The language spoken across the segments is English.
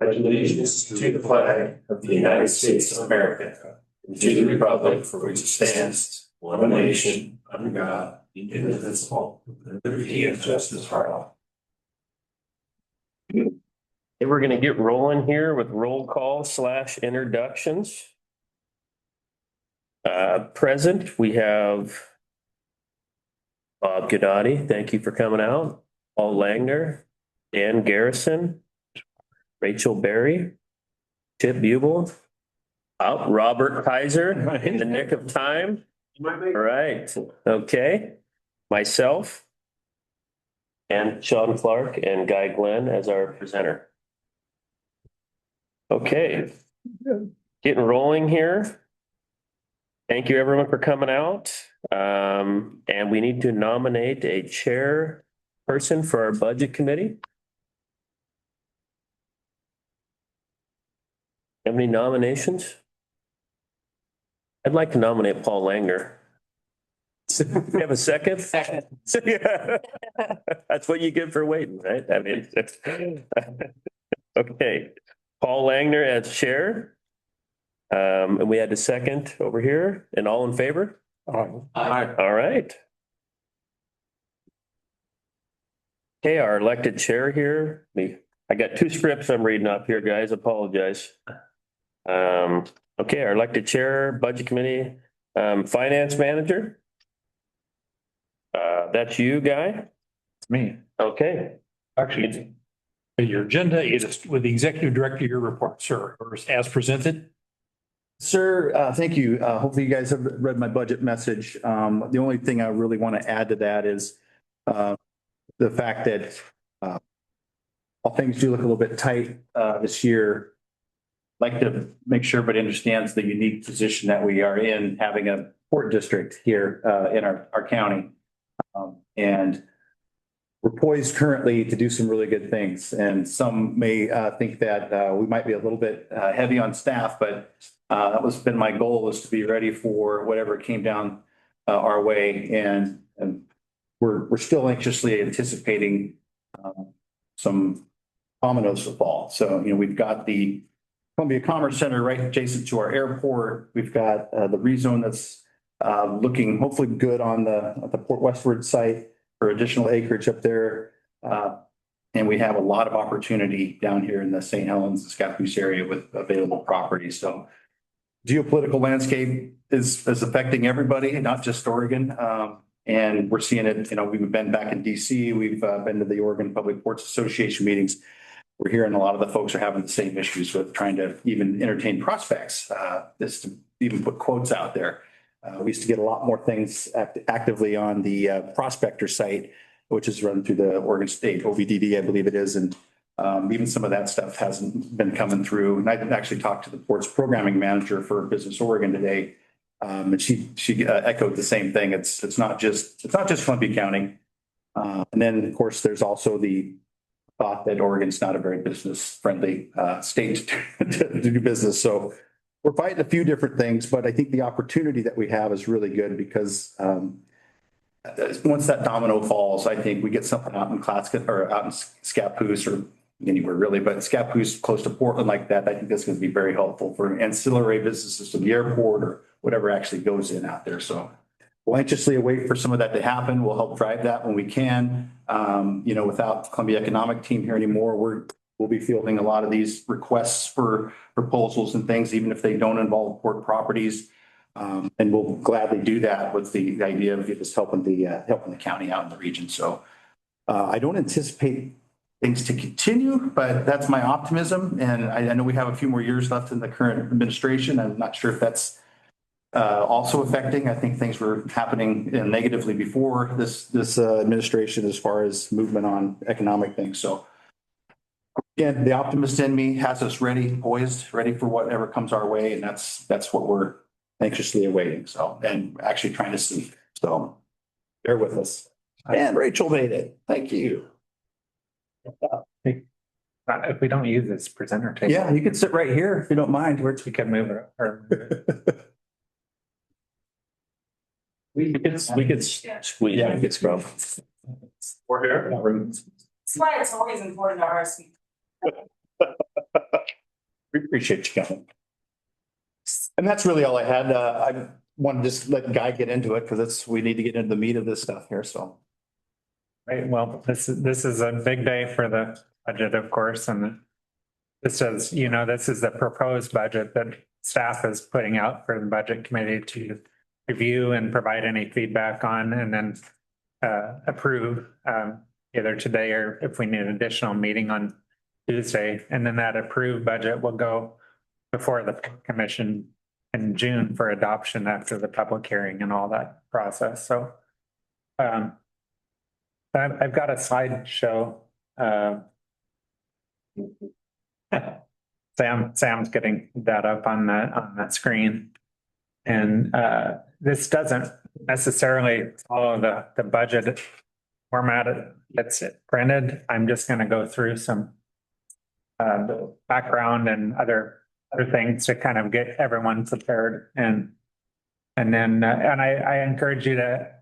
pledge allegiance to the flag of the United States of America and to the republic for which it stands, one nation, under God, indivisible, with liberty and justice for all. Okay, we're gonna get rolling here with roll call / introductions. Present, we have Bob Gennady, thank you for coming out. Paul Langner, Dan Garrison, Rachel Berry, Chip Bubel, Robert Kaiser in the nick of time. All right, okay. Myself and Sean Clark and Guy Glenn as our presenter. Okay, getting rolling here. Thank you everyone for coming out. And we need to nominate a chairperson for our budget committee. Have any nominations? I'd like to nominate Paul Langner. You have a second? Second. Yeah. That's what you get for waiting, right? I mean, okay. Paul Langner as chair. And we had a second over here, and all in favor? Aye. All right. Okay, our elected chair here. I got two scripts I'm reading up here, guys. Apologize. Okay, our elected chair, budget committee, finance manager. That's you, Guy. It's me. Okay. Actually, your agenda is with the executive director, your report, sir, or as presented. Sir, thank you. Hopefully you guys have read my budget message. The only thing I really want to add to that is the fact that all things do look a little bit tight this year. I'd like to make sure everybody understands the unique position that we are in, having a port district here in our county. And we're poised currently to do some really good things. And some may think that we might be a little bit heavy on staff, but that was been my goal, is to be ready for whatever came down our way. And we're still anxiously anticipating some dominoes to fall. So, we've got the Columbia Commerce Center right adjacent to our airport. We've got the rezone that's looking hopefully good on the Port Westward site for additional acreage up there. And we have a lot of opportunity down here in the St. Helens and Scappoose area with available property. So geopolitical landscape is affecting everybody, not just Oregon. And we're seeing it, we've been back in DC. We've been to the Oregon Public Ports Association meetings. We're hearing a lot of the folks are having the same issues with trying to even entertain prospects, just to even put quotes out there. We used to get a lot more things actively on the prospector site, which is run through the Oregon State OVDD, I believe it is. And even some of that stuff hasn't been coming through. And I actually talked to the ports programming manager for Business Oregon today. And she echoed the same thing. It's not just Columbia County. And then of course, there's also the thought that Oregon's not a very business friendly state to do business. So we're fighting a few different things, but I think the opportunity that we have is really good because once that domino falls, I think we get something out in Clatskin or out in Scappoose or anywhere really, but Scappoose close to Portland like that, I think that's going to be very helpful for ancillary businesses to the airport or whatever actually goes in out there. So we'll anxiously await for some of that to happen. We'll help drive that when we can. Without Columbia Economic Team here anymore, we'll be fielding a lot of these requests for proposals and things, even if they don't involve port properties. And we'll gladly do that with the idea of just helping the county out in the region. So I don't anticipate things to continue, but that's my optimism. And I know we have a few more years left in the current administration. I'm not sure if that's also affecting. I think things were happening negatively before this administration as far as movement on economic things. So again, the optimist in me has us poised, ready for whatever comes our way. And that's what we're anxiously awaiting. So, and actually trying to see. So bear with us. And Rachel made it. Thank you. If we don't use this presenter table. Yeah, you can sit right here if you don't mind. We can move it or move it. We could squeeze. Yeah, we could scrub. We're here. That's why it's always important to RSV. We appreciate you coming. And that's really all I had. I want to just let Guy get into it because we need to get into the meat of this stuff here, so. Right, well, this is a big day for the budget, of course, and this is, this is the proposed budget that staff is putting out for the budget committee to review and provide any feedback on, and then approve either today or if we need an additional meeting on Tuesday. And then that approved budget will go before the commission in June for adoption after the public hearing and all that process. So I've got a slideshow. Sam's getting that up on the screen. And this doesn't necessarily follow the budget format that's printed. I'm just going to go through some the background and other things to kind of get everyone prepared. And then I encourage you to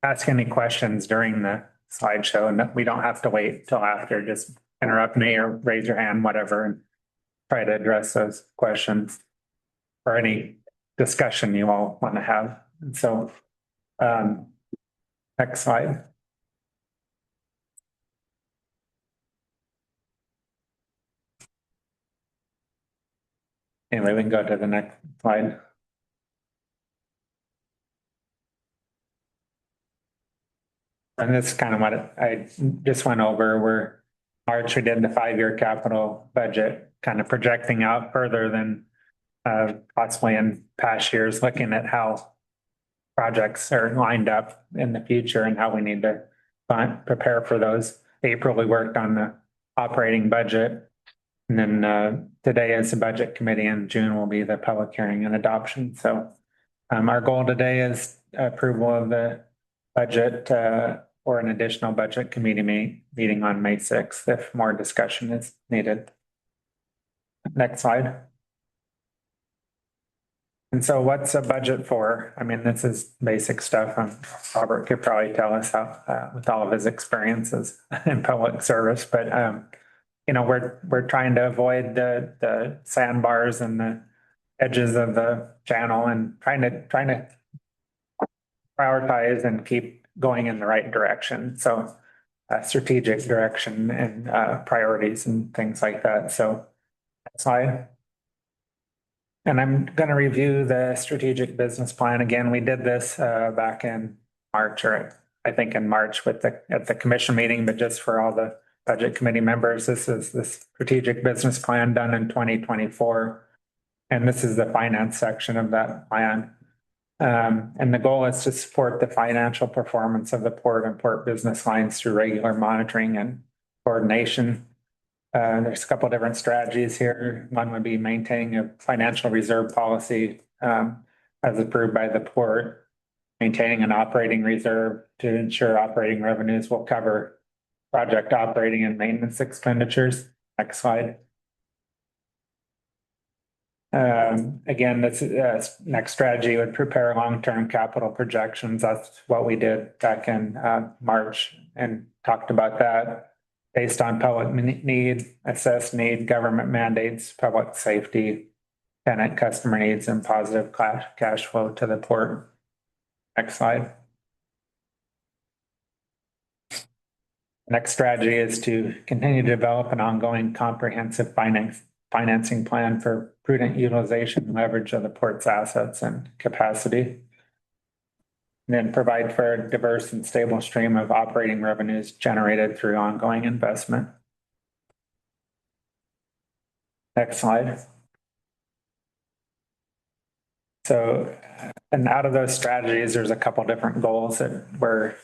ask any questions during the slideshow, and that we don't have to wait till after. Just interrupt me or raise your hand, whatever, and try to address those questions or any discussion you all want to have. And so, next slide. Anyway, we can go to the next slide. And this is kind of what I just went over. Where March we did the 5-year capital budget, kind of projecting out further than possibly in past years, looking at how projects are lined up in the future and how we need to prepare for those. April, we worked on the operating budget. And then today is the budget committee, and June will be the public hearing and adoption. So our goal today is approval of the budget or an additional budget committee meeting on May 6th if more discussion is needed. Next slide. And so what's a budget for? I mean, this is basic stuff. Robert could probably tell us how with all of his experiences in public service, but we're trying to avoid the sandbars and the edges of the channel and trying to prioritize and keep going in the right direction. So strategic direction and priorities and things like that. So next slide. And I'm going to review the strategic business plan. Again, we did this back in March, or I think in March at the commission meeting, but just for all the budget committee members, this is the strategic business plan done in 2024. And this is the finance section of that plan. And the goal is to support the financial performance of the port and port business lines through regular monitoring and coordination. There's a couple of different strategies here. One would be maintaining a financial reserve policy as approved by the port, maintaining an operating reserve to ensure operating revenues will cover project operating and maintenance expenditures. Next slide. Again, this next strategy would prepare long-term capital projections. That's what we did back in March and talked about that. Based on public need, assess need, government mandates, public safety, tenant customer needs, and positive cash flow to the port. Next slide. Next strategy is to continue to develop an ongoing comprehensive financing plan for prudent utilization and leverage of the port's assets and capacity. And then provide for a diverse and stable stream of operating revenues generated through ongoing investment. Next slide. So, and out of those strategies, there's a couple different goals that were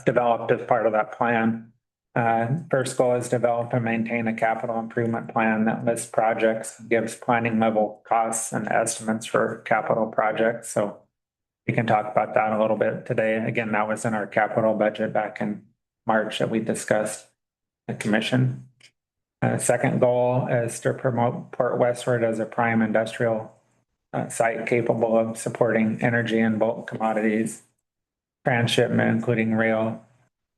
developed as part of that plan. First goal is develop and maintain a capital improvement plan that lists projects, gives planning level costs and estimates for capital projects. So we can talk about that a little bit today. Again, that was in our capital budget back in March that we discussed the commission. Second goal is to promote Port Westward as a prime industrial site capable of supporting energy and bulk commodities, transshipment, including rail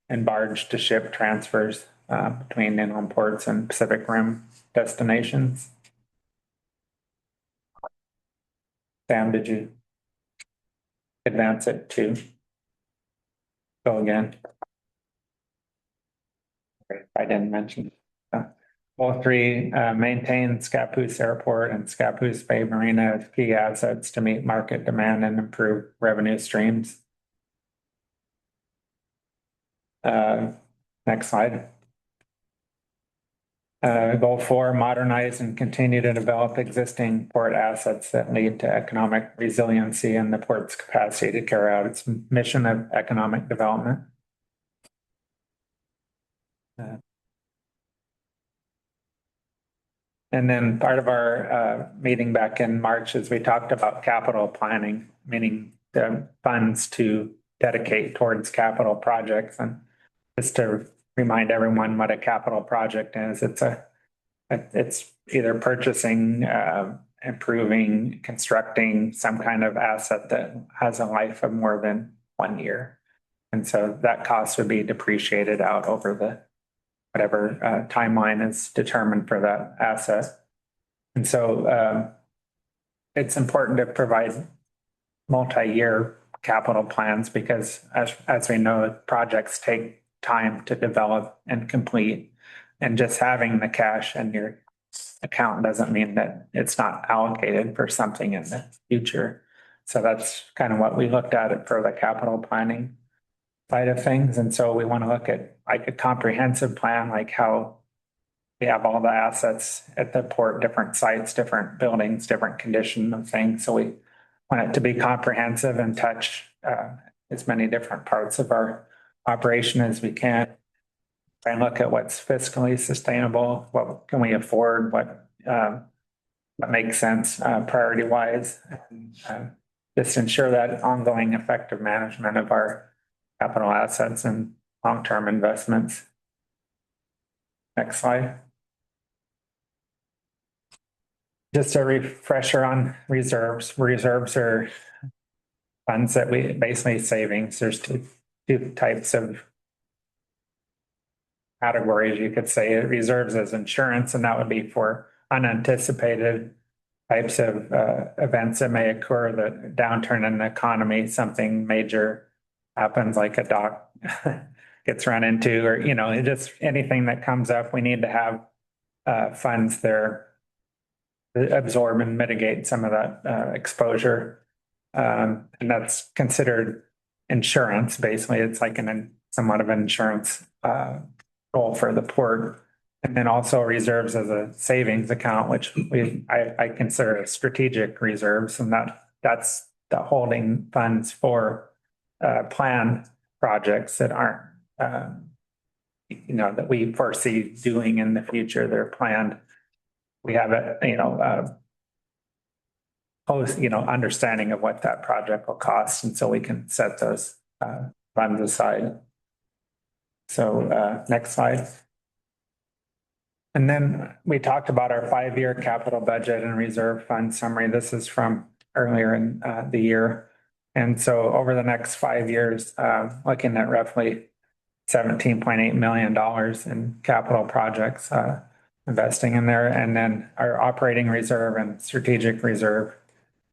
and barge to ship transfers between inland ports and Pacific Rim destinations. Sam, did you advance it to go again? I didn't mention. All three, maintain Scappoose Airport and Scappoose Bay Marina as key assets to meet market demand and improve revenue streams. Next slide. Goal 4, modernize and continue to develop existing port assets that lead to economic resiliency and the port's capacity to carry out its mission of economic development. And then part of our meeting back in March is we talked about capital planning, meaning the funds to dedicate towards capital projects. And just to remind everyone what a capital project is, it's either purchasing, improving, constructing some kind of asset that has a life of more than 1 year. And so that cost would be depreciated out over the whatever timeline is determined for that asset. And so it's important to provide multi-year capital plans because as we know, projects take time to develop and complete. And just having the cash in your account doesn't mean that it's not allocated for something in the future. So that's kind of what we looked at it for the capital planning side of things. And so we want to look at like a comprehensive plan, like how we have all the assets at the port, different sites, different buildings, different condition of things. So we want it to be comprehensive and touch as many different parts of our operation as we can. Try and look at what's fiscally sustainable, what can we afford, what makes sense priority wise, and just ensure that ongoing effective management of our capital assets and long-term investments. Next slide. Just a refresher on reserves. Reserves are funds that we basically savings. There's two types of categories, you could say. Reserves as insurance, and that would be for unanticipated types of events that may occur, the downturn in the economy, something major happens like a dock gets run into, or, you know, just anything that comes up, we need to have funds there to absorb and mitigate some of that exposure. And that's considered insurance. Basically, it's like somewhat of an insurance role for the port. And then also reserves as a savings account, which I consider strategic reserves, and that's the holding funds for planned projects that aren't, that we foresee doing in the future. They're planned. We have understanding of what that project will cost, and so we can set those funds aside. So next slide. And then we talked about our 5-year capital budget and reserve fund summary. This is from earlier in the year. And so over the next 5 years, looking at roughly $17.8 million in capital projects, investing in there. And then our operating reserve and strategic reserve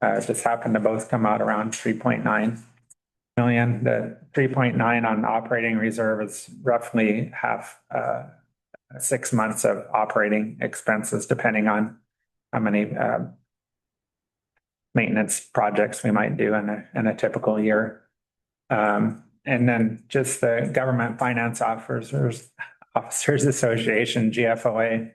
just happened to both come out around 3.9 million. The 3.9 on operating reserve is roughly half 6 months of operating expenses, depending on how many maintenance projects we might do in a typical year. And then just the Government Finance Officers Association, GFOA,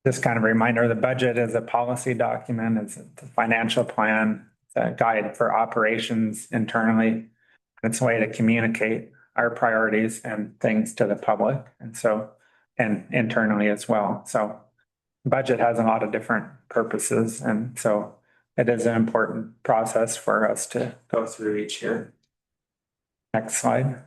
just kind of a reminder, the budget is a policy document, it's a financial plan, it's a guide for operations internally. It's a way to communicate our priorities and things to the public, and internally as well. So budget has a lot of different purposes, and so it is an important process for us to go through each year. Next slide.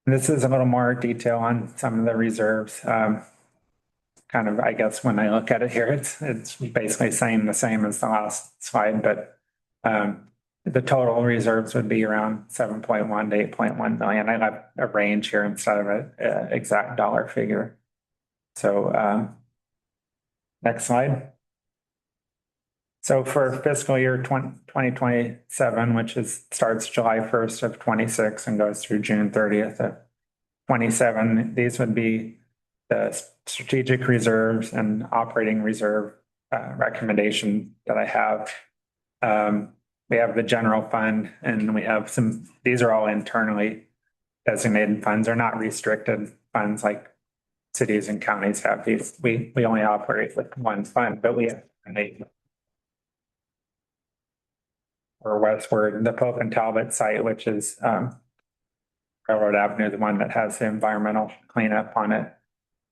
This is a little more detail on some of the reserves. Kind of, I guess, when I look at it here, it's basically saying the same as the last slide, but the total reserves would be around 7.1 to 8.1 million. I have a range here instead of an exact dollar figure. So next slide. So for fiscal year 2027, which starts July 1st of 26 and goes through June 30th of 27, these would be the strategic reserves and operating reserve recommendation that I have. We have the general fund and we have these are all internally designated funds. They're not restricted funds like cities and counties have. We only operate with one fund, but we have or westward, the Pope and Talbot site, which is Railroad Avenue, the one that has the environmental cleanup on it.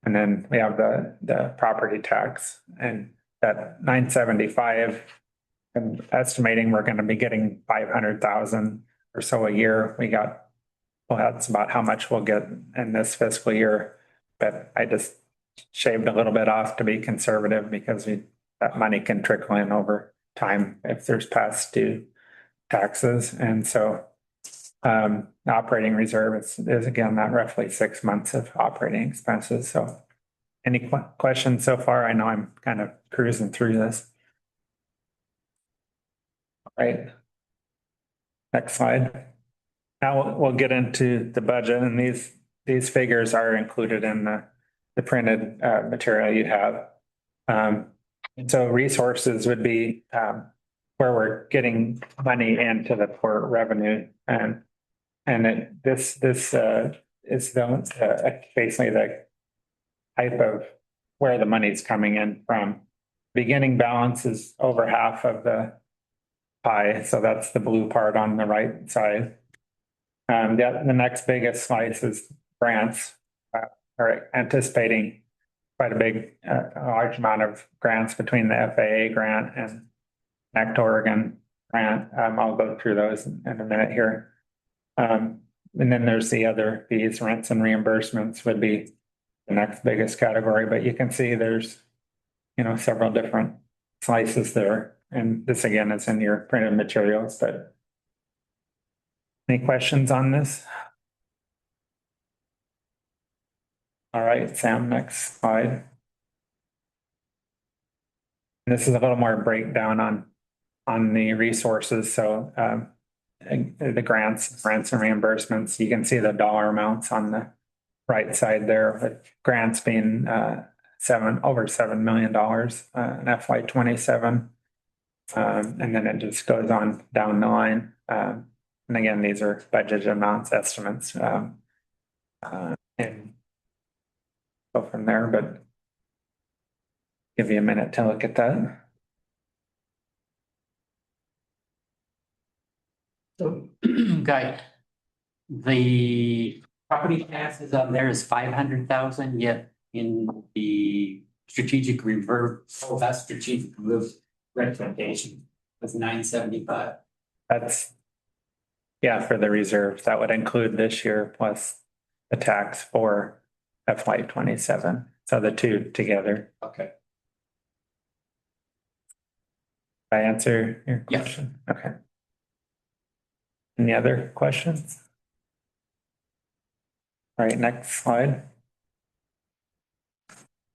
And then we have the property tax and that 975. I'm estimating we're going to be getting 500,000 or so a year. Well, that's about how much we'll get in this fiscal year. But I just shaved a little bit off to be conservative because that money can trickle in over time if there's past due taxes. And so operating reserve is again that roughly 6 months of operating expenses. So any questions so far? I know I'm kind of cruising through this. All right. Next slide. Now we'll get into the budget, and these figures are included in the printed material you have. So resources would be where we're getting money into the port revenue, and this is basically the type of where the money's coming in from. Beginning balance is over half of the pie, so that's the blue part on the right side. The next biggest slice is grants. Are anticipating quite a large amount of grants between the FAA grant and Connect Oregon grant. I'll go through those in a minute here. And then there's the other fees, rents and reimbursements would be the next biggest category, but you can see there's, several different slices there. And this again is in your printed materials, but any questions on this? All right, Sam, next slide. This is a little more breakdown on the resources. So the grants and reimbursements, you can see the dollar amounts on the right side there, with grants being over $7 million in FY 27. And then it just goes on down the line. And again, these are budget amounts, estimates, and go from there, but give you a minute to look at that. So, Guy, the property taxes on there is 500,000, yet in the strategic reserve, that's strategic reserve recommendation was 975. That's, for the reserves. That would include this year plus the tax for FY 27. So the two together. Okay. Did I answer your Yes. question? Okay. Any other questions? All right, next slide.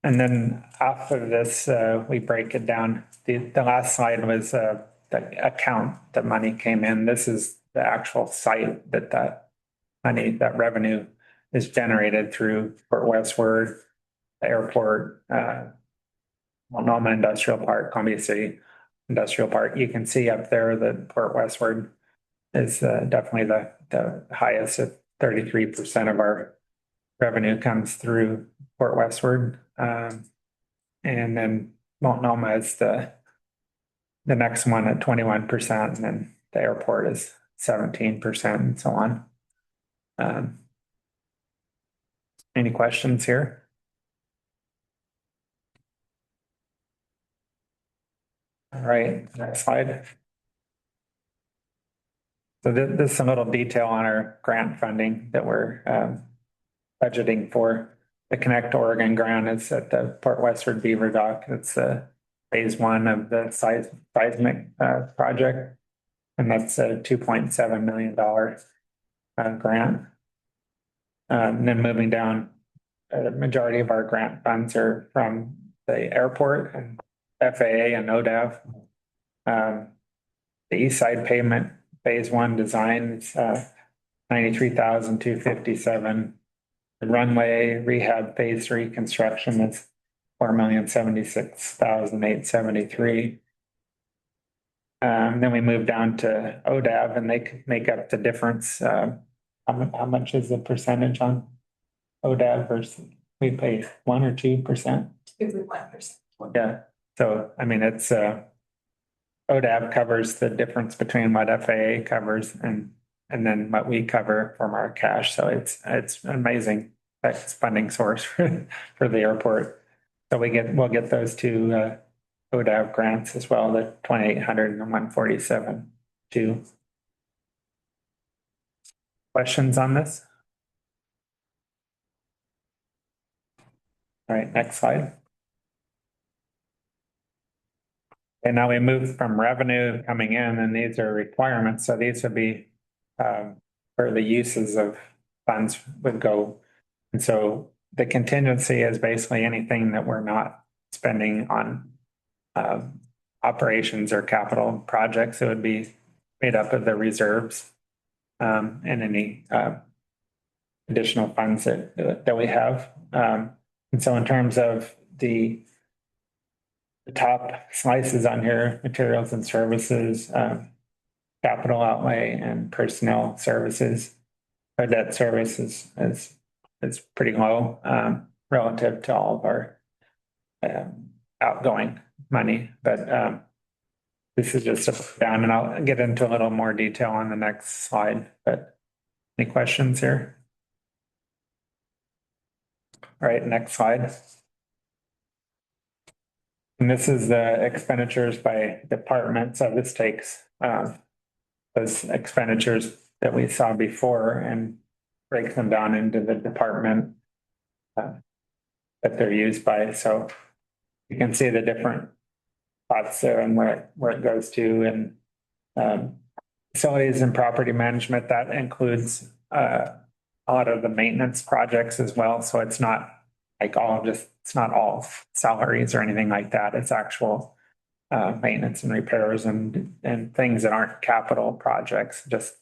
And then after this, we break it down. The last slide was the account that money came in. This is the actual site that money, that revenue is generated through Port Westward, the airport, Multnomah Industrial Park, Columbia City Industrial Park. You can see up there that Port Westward is definitely the highest at 33% of our revenue comes through Port Westward. And then Multnomah is the next one at 21%, and then the airport is 17% and so on. Any questions here? All right, next slide. So this is a little detail on our grant funding that we're budgeting for. The Connect Oregon grant is at the Port Westward Beaver Dock. It's phase 1 of the seismic project, and that's a $2.7 million grant. And then moving down, the majority of our grant funds are from the airport and FAA and ODAV. The east side pavement, phase one design, it's 93,257. The runway rehab phase three construction is 4,076,873. Then we move down to ODAV and they make up the difference. How much is the percentage on ODAV versus we pay 1 or 2%? Typically 1%. Yeah, so I mean, it's ODAV covers the difference between what FAA covers and then what we cover from our cash. So it's amazing that's funding source for the airport. So we'll get those two ODAV grants as well, the 2,800 and 147 too. Questions on this? All right, next slide. And now we move from revenue coming in, and these are requirements. So these would be where the uses of funds would go. And so the contingency is basically anything that we're not spending on operations or capital projects. It would be made up of the reserves and any additional funds that we have. And so in terms of the top slices on here, materials and services, capital outlay and personnel services. Our debt service is pretty low relative to all of our outgoing money. But this is just a down, and I'll get into a little more detail on the next slide. But any questions here? All right, next slide. And this is the expenditures by department. So this takes those expenditures that we saw before and breaks them down into the department that they're used by. So you can see the different spots there and where it goes to. And facilities and property management, that includes a lot of the maintenance projects as well. So it's not like it's not all salaries or anything like that. It's actual maintenance and repairs and things that aren't capital projects, just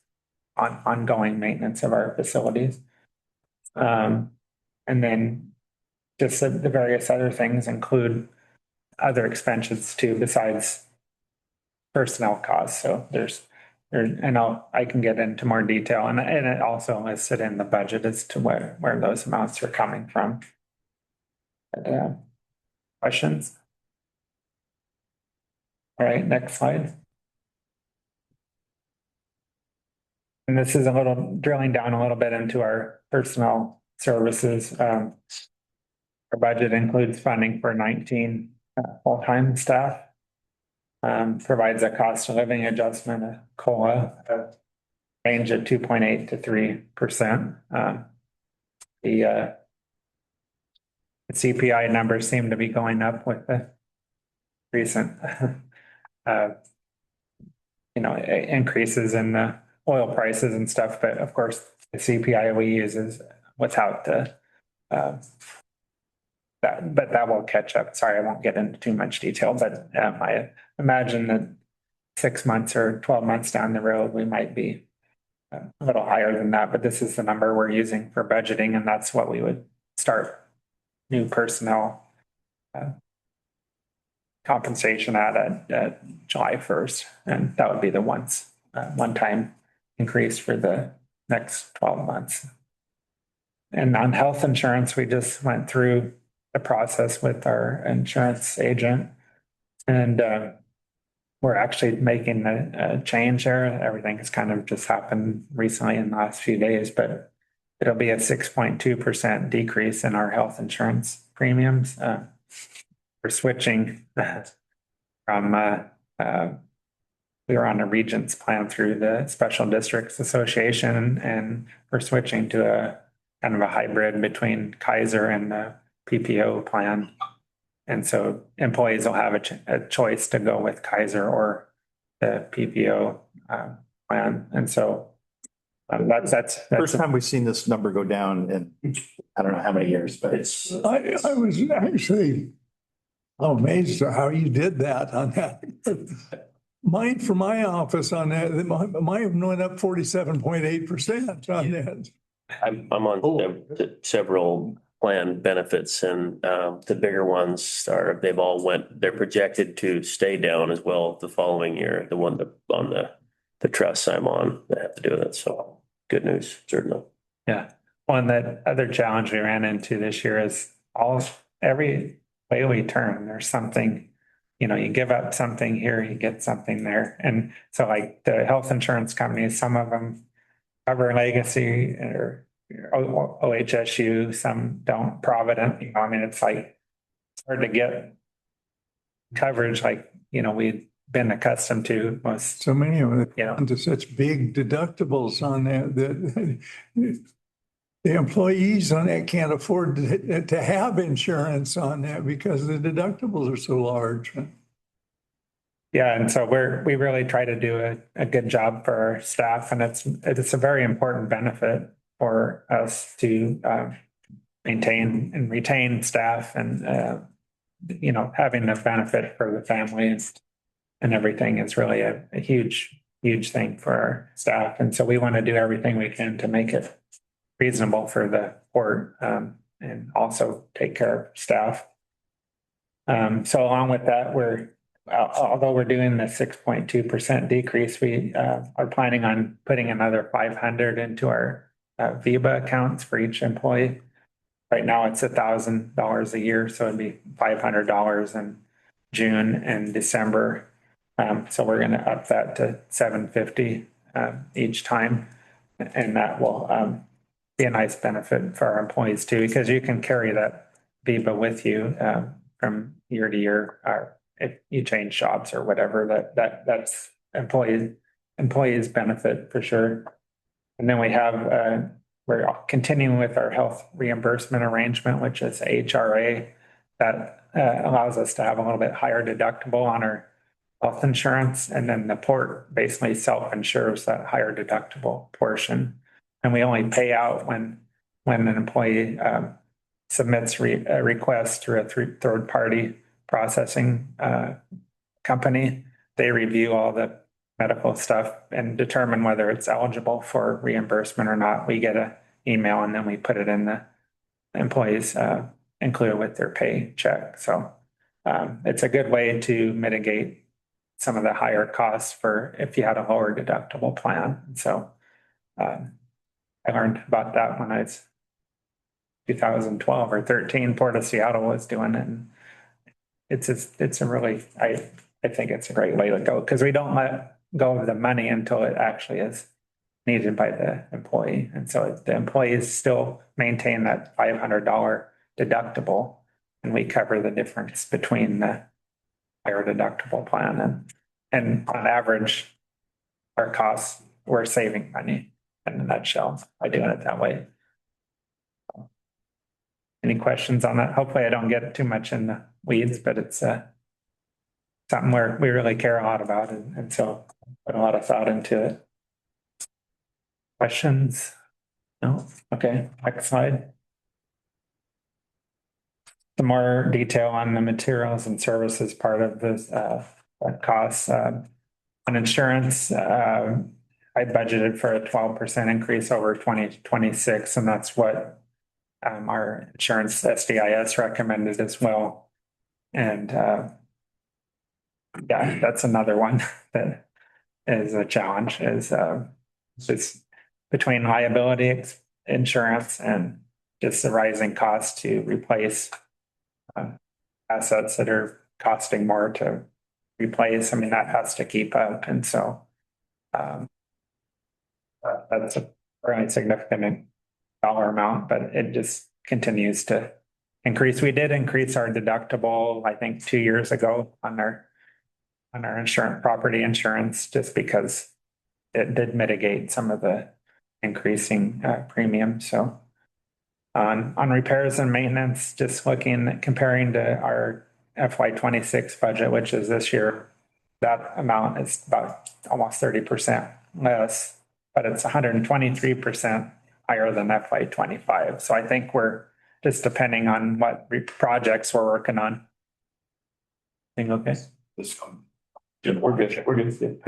ongoing maintenance of our facilities. And then just the various other things include other expenses too, besides personnel costs. So I can get into more detail, and it also listed in the budget as to where those amounts are coming from. Questions? All right, next slide. And this is a little drilling down a little bit into our personnel services. Our budget includes funding for 19 full-time staff. Provides a cost of living adjustment, a COLA, a range of 2.8 to 3%. The CPI numbers seem to be going up with the recent, increases in the oil prices and stuff. But of course, the CPI we use is without the that will catch up. Sorry, I won't get into too much detail, but I imagine that 6 months or 12 months down the road, we might be a little higher than that. But this is the number we're using for budgeting, and that's what we would start new personnel compensation at July 1st. And that would be the one-time increase for the next 12 months. And on health insurance, we just went through the process with our insurance agent, and we're actually making a change there. Everything has kind of just happened recently in the last few days, but it'll be a 6.2% decrease in our health insurance premiums. We're switching from we were on a Regents plan through the Special Districts Association, and we're switching to a kind of a hybrid between Kaiser and the PPO plan. And so employees will have a choice to go with Kaiser or the PPO plan. And so that's First time we've seen this number go down in, I don't know how many years, but it's. I was actually amazed at how you did that on that. Mine for my office on that, mine went up 47.8% on that. I'm on several plan benefits and the bigger ones they've all they're projected to stay down as well the following year. The one on the trusts I'm on that have to do with it. So good news, certainly. Yeah. One that other challenge we ran into this year is every way we turn, there's something, you give up something here, you get something there. And so like the health insurance companies, some of them cover legacy or OHSU, some don't. Provident, I mean, it's hard to get coverage like, we'd been accustomed to most. So many of them Yeah. have gone to such big deductibles on that the employees on that can't afford to have insurance on that because the deductibles are so large. Yeah, and so we really try to do a good job for our staff, and it's a very important benefit for us to maintain and retain staff, and having a benefit for the families and everything is really a huge thing for our staff, and so we want to do everything we can to make it reasonable for the court, and also take care of staff. So along with that, although we're doing the 6.2% decrease, we are planning on putting another 500 into our VEBA accounts for each employee. Right now it's $1,000 a year, so it'd be $500 in June and December. So we're going to up that to $750 each time, and that will be a nice benefit for our employees too, because you can carry that VEBA with you from year to year, or if you change jobs or whatever, that's employees benefit for sure. And then we have we're continuing with our health reimbursement arrangement, which is HRA, that allows us to have a little bit higher deductible on our health insurance, and then the port basically self-insures that higher deductible portion. And we only pay out when an employee submits a request through a third-party processing company. They review all the medical stuff and determine whether it's eligible for reimbursement or not. We get an email and then we put it in the employees included with their paycheck. So it's a good way to mitigate some of the higher costs for if you had a lower deductible plan. So I learned about that when I was 2012 or 13, Port of Seattle was doing it. And it's a really, I think it's a great way to go, because we don't let go of the money until it actually is needed by the employee. And so the employees still maintain that $500 deductible, and we cover the difference between the higher deductible plan. And on average, our costs, we're saving money in a nutshell by doing it that way. Any questions on that? Hopefully I don't get too much in the weeds, but it's something where we really care a lot about, and so put a lot of thought into it. Questions? No? Okay, next slide. Some more detail on the materials and services part of this costs. On insurance, I budgeted for a 12% increase over 2026, and that's what our insurance SDIS recommended as well. And yeah, that's another one that is a challenge, is just between liability insurance and just the rising cost to replace assets that are costing more to replace. I mean, that has to keep up. And so that's a very significant dollar amount, but it just continues to increase. We did increase our deductible, I think 2 years ago on our insurance, property insurance, just because it did mitigate some of the increasing premium. So on repairs and maintenance, just looking at comparing to our FY26 budget, which is this year, that amount is about almost 30% less, but it's 123% higher than FY25. So I think we're just depending on what projects we're working on. Think okay? We're good. We're good.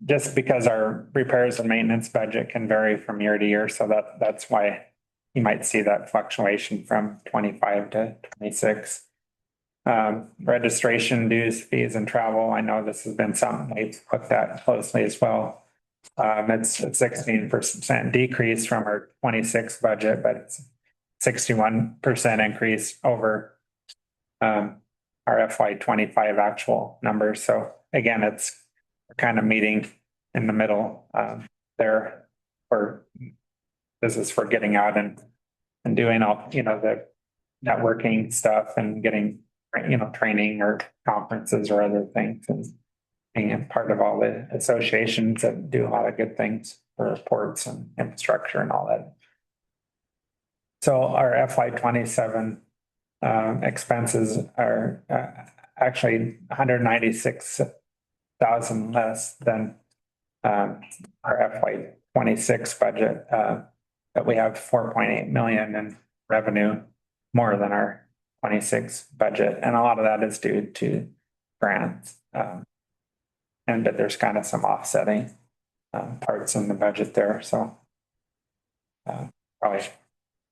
Just because our repairs and maintenance budget can vary from year to year, so that's why you might see that fluctuation from 25 to 26. Registration dues, fees and travel. I know this has been something we've looked at closely as well. It's a 16% decrease from our 26 budget, but it's 61% increase over our FY 25 actual numbers. So again, it's kind of meeting in the middle there for this is for getting out and doing all, the networking stuff and getting, training or conferences or other things and being a part of all the associations that do a lot of good things for ports and infrastructure and all that. So our FY 27 expenses are actually 196,000 less than our FY 26 budget. But we have 4.8 million in revenue, more than our 26 budget, and a lot of that is due to grants. And that there's kind of some offsetting parts in the budget there. So probably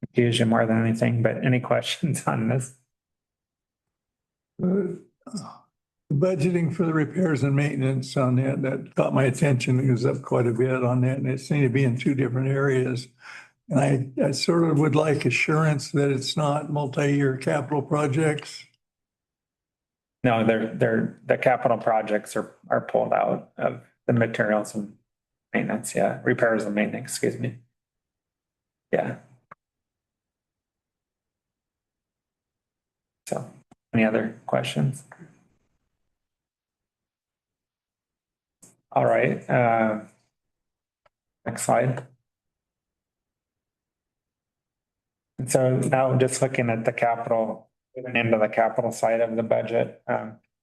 confuse you more than anything, but any questions on this? The budgeting for the repairs and maintenance on that caught my attention. It was up quite a bit on that, and it seemed to be in two different areas. And I sort of would like assurance that it's not multi-year capital projects. No, the capital projects are pulled out of the materials and maintenance, repairs and maintenance, excuse me. Yeah. So, any other questions? All right, next slide. And so now just looking at the capital, moving into the capital side of the budget.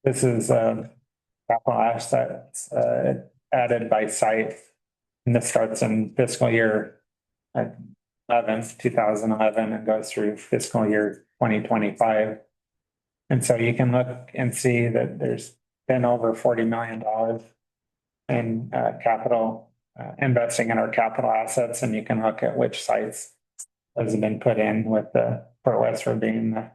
This is capital assets added by site. And this starts in fiscal year 2011 and goes through fiscal year 2025. And so you can look and see that there's been over $40 million in capital investing in our capital assets. And you can look at which sites those have been put in, with the Port Westford being the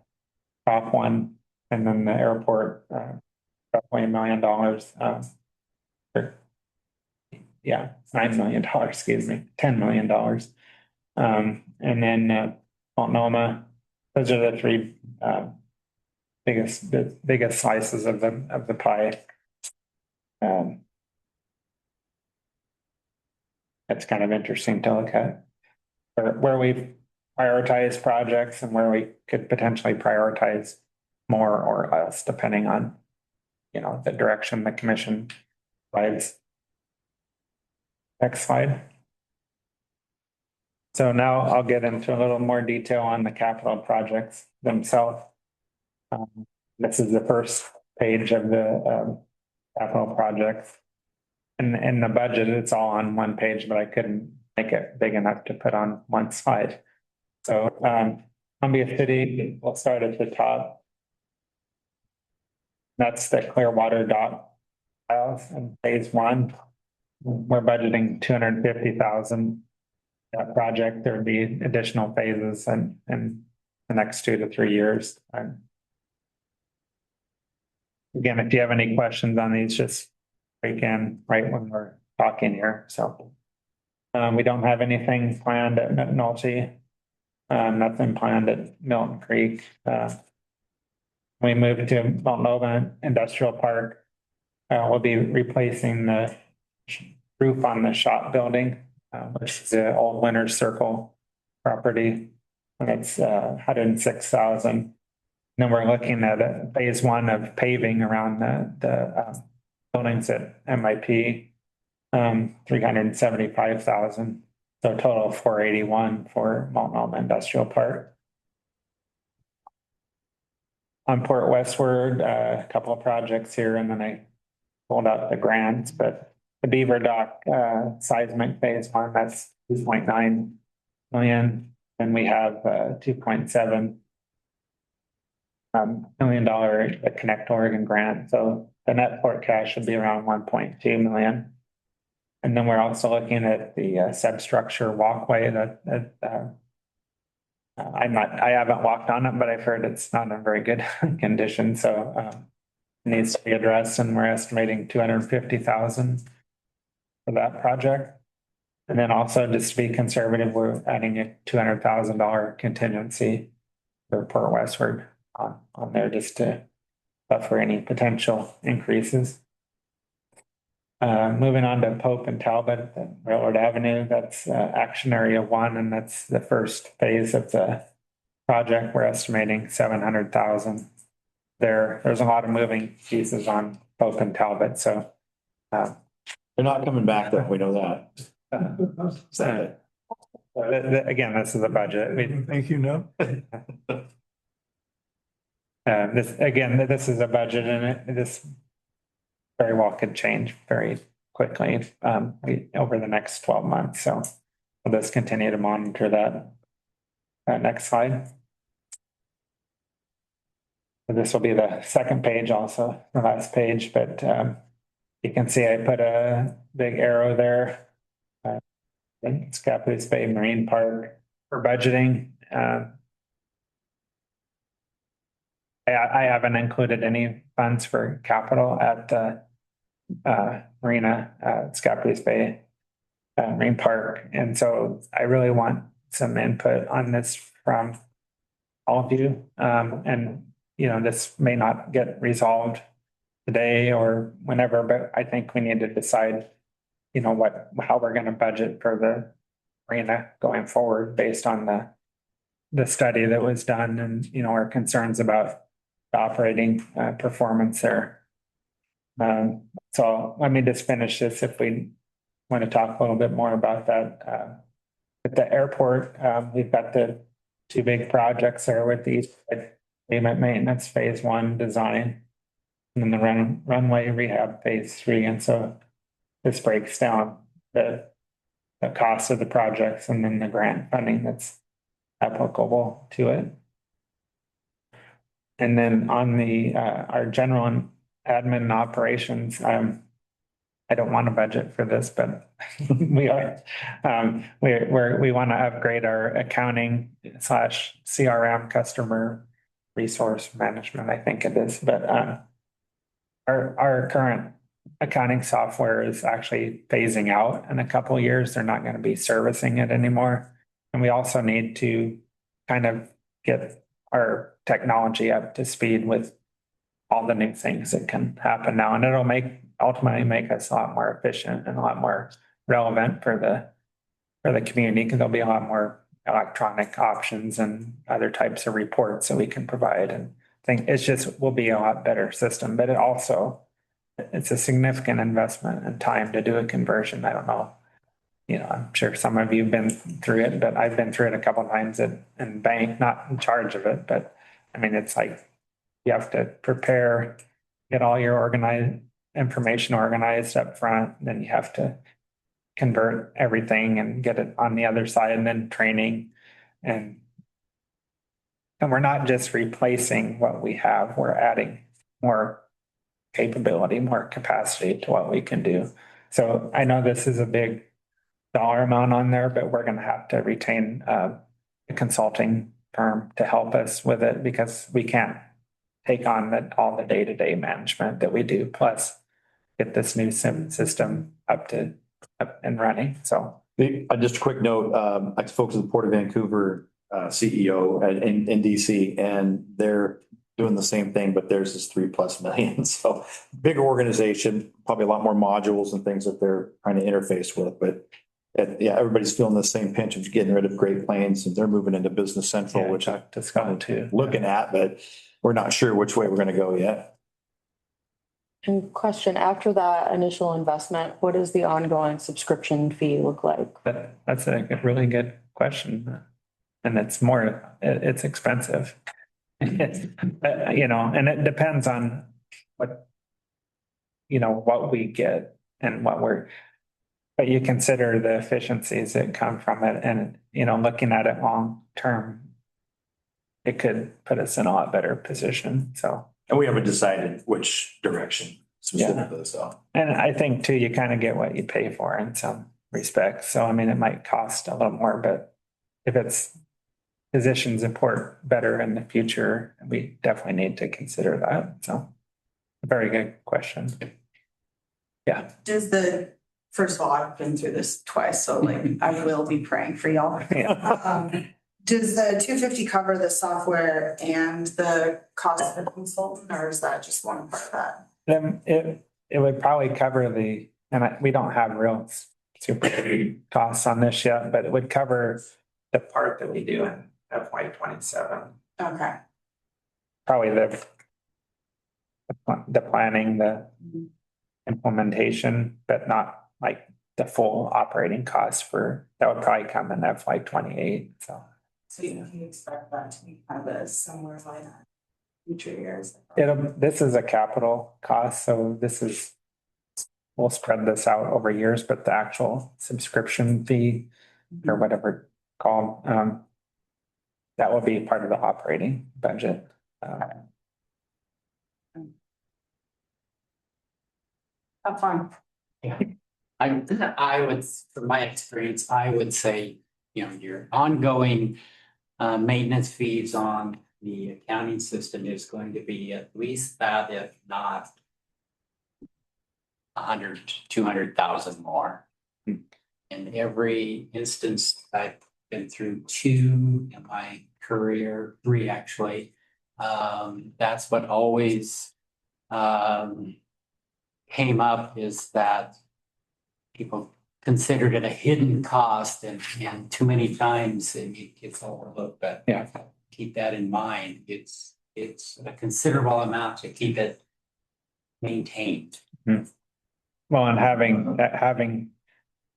top one, and then the airport, roughly $1 million. $9 million, excuse me, $10 million. And then Multnomah, those are the three biggest slices of the pie. That's kind of interesting to look at where we prioritize projects and where we could potentially prioritize more or less, depending on, the direction the commission provides. Next slide. So now I'll get into a little more detail on the capital projects themselves. This is the first page of the capital projects. And in the budget, it's all on one page, but I couldn't make it big enough to put on one slide. So Columbia City, we'll start at the top. That's the Clearwater dock files in phase one. We're budgeting 250,000. That project, there would be additional phases in the next 2 to 3 years. Again, if you have any questions on these, just break in right when we're talking here. So we don't have anything planned at Nolte. Nothing planned at Milton Creek. We moved to Multnomah Industrial Park. We'll be replacing the roof on the shop building, which is the old Winner's Circle property. And it's 106,000. Then we're looking at phase one of paving around the buildings at MIP, 375,000. So a total of 481 for Multnomah Industrial Park. On Port Westward, a couple of projects here, and then I pulled out the grants, but the Beaver Dock seismic phase one, that's 2.9 million. And we have 2.7 million Connect Oregon grant. So the net forecast should be around 1.2 million. And then we're also looking at the substructure walkway that I haven't walked on it, but I've heard it's not in very good condition, so it needs to be addressed, and we're estimating 250,000 for that project. And then also, just to be conservative, we're adding a $200,000 contingency for Port Westward on there just to buffer any potential increases. Moving on to Pope and Talbot, Railroad Avenue, that's action area 1, and that's the first phase of the project. We're estimating 700,000. There's a lot of moving pieces on Pope and Talbot, so They're not coming back though, we know that. again, this is a budget. Thank you, no. This is a budget, and this very well could change very quickly over the next 12 months. So we'll just continue to monitor that. Next slide. So this will be the second page, also the last page, but you can see I put a big arrow there. Scappoose Bay Marine Park for budgeting. I haven't included any funds for capital at the marina, Scappoose Bay Marine Park. And so I really want some input on this from all of you. And, you know, this may not get resolved today or whenever, but I think we need to decide, you know, how we're going to budget for the marina going forward based on the study that was done and, you know, our concerns about the operating performance there. So let me just finish this if we want to talk a little bit more about that. At the airport, we've got the two big projects there with the pavement maintenance phase 1 design and then the runway rehab phase 3. And so this breaks down the cost of the projects and then the grant funding that's applicable to it. And then on the our general and admin and operations, I don't want to budget for this, but we are. We want to upgrade our accounting / CRM, customer resource management, I think it is. But our current accounting software is actually phasing out in a couple of years. They're not going to be servicing it anymore. And we also need to kind of get our technology up to speed with all the new things that can happen now. And it'll ultimately make us a lot more efficient and a lot more relevant for the community, because there'll be a lot more electronic options and other types of reports that we can provide. And I think will be a lot better system, but it's a significant investment and time to do a conversion. I don't know. You know, I'm sure some of you have been through it, but I've been through it a couple of times in bank, not in charge of it, but I mean, it's like you have to prepare, get all your information organized up front, and then you have to convert everything and get it on the other side, and then training. And we're not just replacing what we have, we're adding more capability, more capacity to what we can do. So I know this is a big dollar amount on there, but we're going to have to retain a consulting firm to help us with it, because we can't take on all the day-to-day management that we do, plus get this new system up and running. So Just a quick note, I spoke to the Port of Vancouver CEO in DC, and they're doing the same thing, but theirs is 3+ million. So big organization, probably a lot more modules and things that they're trying to interface with. But yeah, everybody's feeling the same pinch of getting rid of Great Plains, and they're moving into Business Central, which I'm looking at, but we're not sure which way we're going to go yet. And question, after that initial investment, what does the ongoing subscription fee look like? That's a really good question. And it's expensive. You know, and it depends on what we get and but you consider the efficiencies that come from it, and, you know, looking at it long term, it could put us in a lot better position. So, And we haven't decided which direction specifically, so. and I think too, you kind of get what you pay for in some respects. So I mean, it might cost a little more, but if it's positions support better in the future, we definitely need to consider that. So very good question. Yeah. Does the, first of all, I've been through this twice, so like I will be praying for y'all. Yeah. Does the 250 cover the software and the cost of the consultant, or is that just one part of that? Then it would probably cover we don't have real super costs on this yet, but it would cover the part that we do in FY 27. Okay. Probably the planning, the implementation, but not like the full operating cost that would probably come in FY 28. So So you expect that to be kind of a similar line on future years? this is a capital cost, so we'll spread this out over years, but the actual subscription fee or whatever called, that will be part of the operating budget. Have fun. I would, from my experience, I would say, your ongoing maintenance fees on the accounting system is going to be at least that, if not 100, 200,000 more. In every instance, I've been through 2 in my career, 3 actually. That's what always came up, is that people considered it a hidden cost, and too many times it gets overlooked, but Yeah. keep that in mind. It's a considerable amount to keep it maintained. Well, and having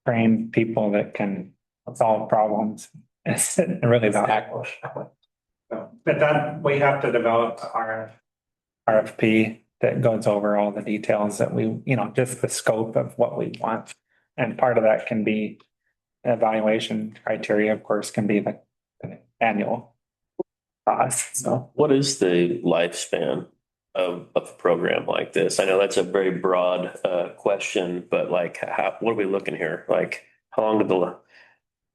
trained people that can solve problems is really valuable. But that, we have to develop our RFP that goes over all the details that just the scope of what we want. And part of that can be evaluation criteria, of course, can be the annual cost. So What is the lifespan of a program like this? I know that's a very broad question, but like, what are we looking here? Like, how long do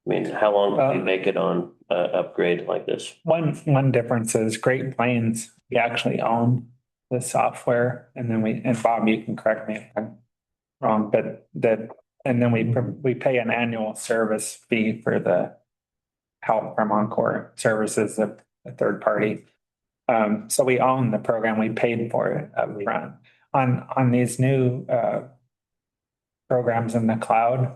we make it on upgrade like this? one difference is Great Plains, we actually own the software, and then Bob, you can correct me if I'm wrong, but and then we pay an annual service fee for the help from Encore Services, a third party. So we own the program, we paid for it up front. On these new programs in the cloud,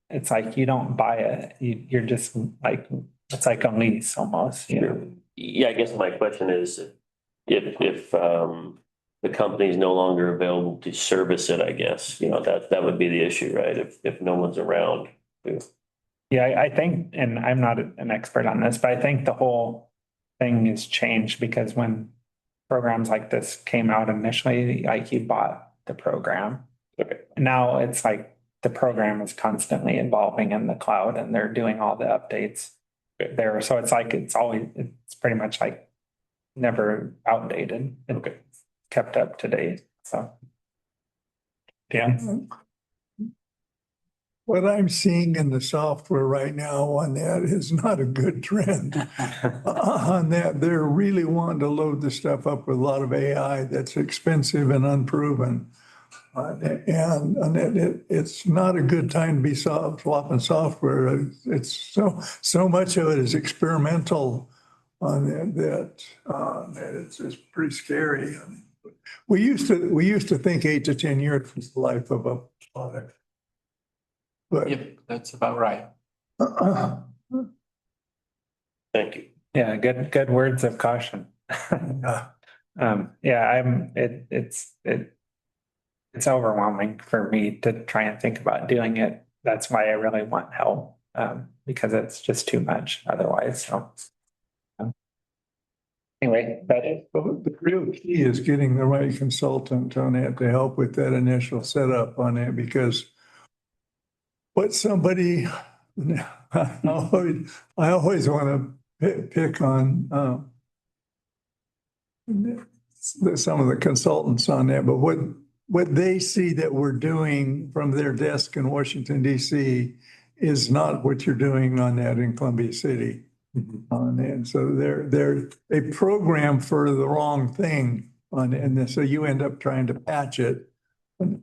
it's like you don't buy it. You're just like, it's like a lease almost, Yeah, I guess my question is if the company is no longer available to service it, I guess, that would be the issue, right? If no one's around. Yeah, I think, and I'm not an expert on this, but I think the whole thing has changed because when programs like this came out initially, like you bought the program. Okay. Now it's like the program is constantly evolving in the cloud and they're doing all the updates there. So it's like, it's pretty much like never outdated. Okay. Kept up to date. So. Dan? What I'm seeing in the software right now on that is not a good trend. On that, they're really wanting to load the stuff up with a lot of AI that's expensive and unproven. And it's not a good time to be swapping software. It's so much of it is experimental on that it's pretty scary. We used to think 8 to 10 years was the life of a product. But Yep, that's about right. Thank you. Yeah, good words of caution. It's overwhelming for me to try and think about doing it. That's why I really want help, because it's just too much otherwise. So anyway, the real key is getting the right consultant on it to help with that initial setup on it, because what somebody, I always want to pick on some of the consultants on that, but what they see that we're doing from their desk in Washington DC is not what you're doing on that in Columbia City. On that, so they program for the wrong thing on, and so you end up trying to patch it. A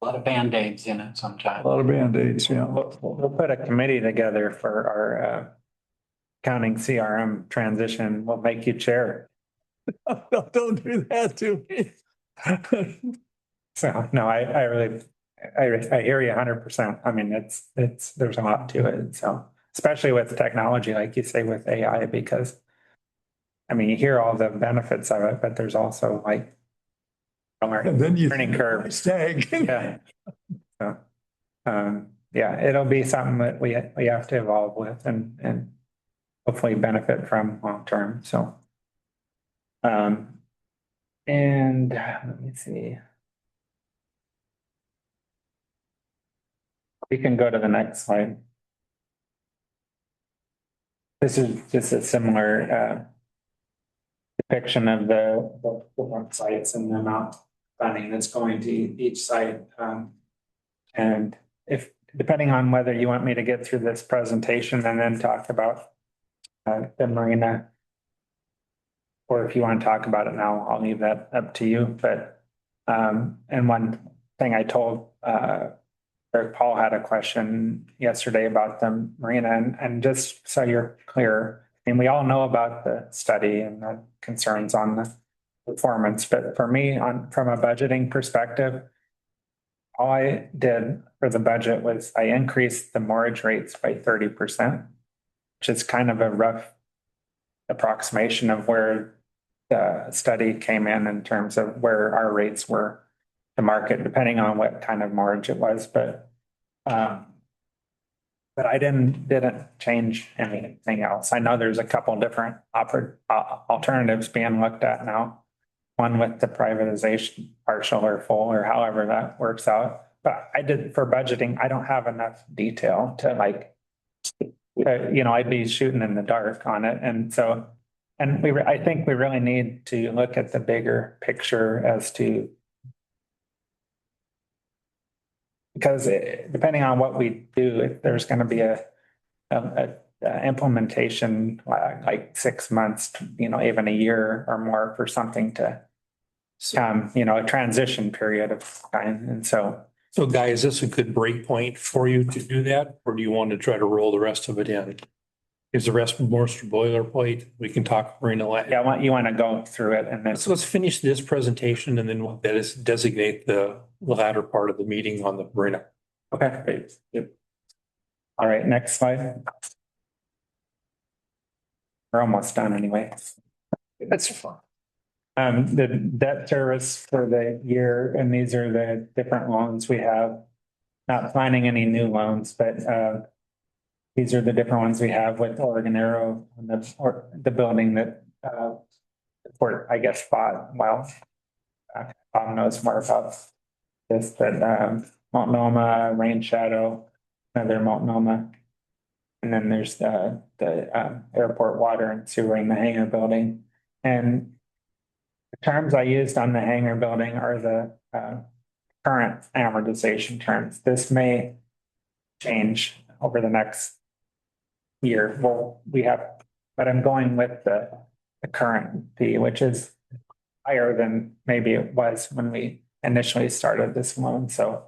lot of Band-Aids in it A sometimes. lot of Band-Aids, yeah. We'll put a committee together for our accounting CRM transition. We'll make you chair. No, don't do that to me. So, no, I really, I hear you 100%. I mean, there's a lot to it. So, especially with technology, like you say, with AI, because I mean, you hear all the benefits of it, but there's also like And then you. learning curve. Stag. Yeah. So, yeah, it'll be something that we have to evolve with and hopefully benefit from long term. So, and let me see. We can go to the next slide. This is just a similar depiction of the different sites and the amount of funding that's going to each site. And if, depending on whether you want me to get through this presentation and then talk about the marina, or if you want to talk about it now, I'll leave that up to you. But, and one thing I told Eric Paul had a question yesterday about the marina, and just so you're clear, and we all know about the study and the concerns on the performance, but for me, from a budgeting perspective, all I did for the budget was I increased the mortgage rates by 30%, which is kind of a rough approximation of where the study came in terms of where our rates were to market, depending on what kind of mortgage it was. But I didn't change anything else. I know there's a couple different alternatives being looked at now. One with the privatization, partial or full, or however that works out. But I did, for budgeting, I don't have enough detail to like, I'd be shooting in the dark on it. And so, and I think we really need to look at the bigger picture as to, because depending on what we do, if there's going to be a implementation like 6 months, even a year or more for something to a transition period of time. And so Guy, is this a good break point for you to do that? Or do you want to try to roll the rest of it in? Is the rest more boilerplate? We can talk marina. Yeah, you want to go through it and then. So let's finish this presentation and then we'll designate the latter part of the meeting on the marina. Okay, great. Yep. All right, next slide. We're almost done anyway. That's fine. The debt service for the year, and these are the different loans we have. Not planning any new loans, but these are the different ones we have with Oregon Aero and the building that Fort, I guess, bought. Well, Bob knows more about this, but Multnomah, Rain Shadow, another Multnomah. And then there's the airport water and sewer in the hangar building. And the terms I used on the hangar building are the current amortization terms. This may change over the next year. Well, but I'm going with the current fee, which is higher than maybe it was when we initially started this loan. So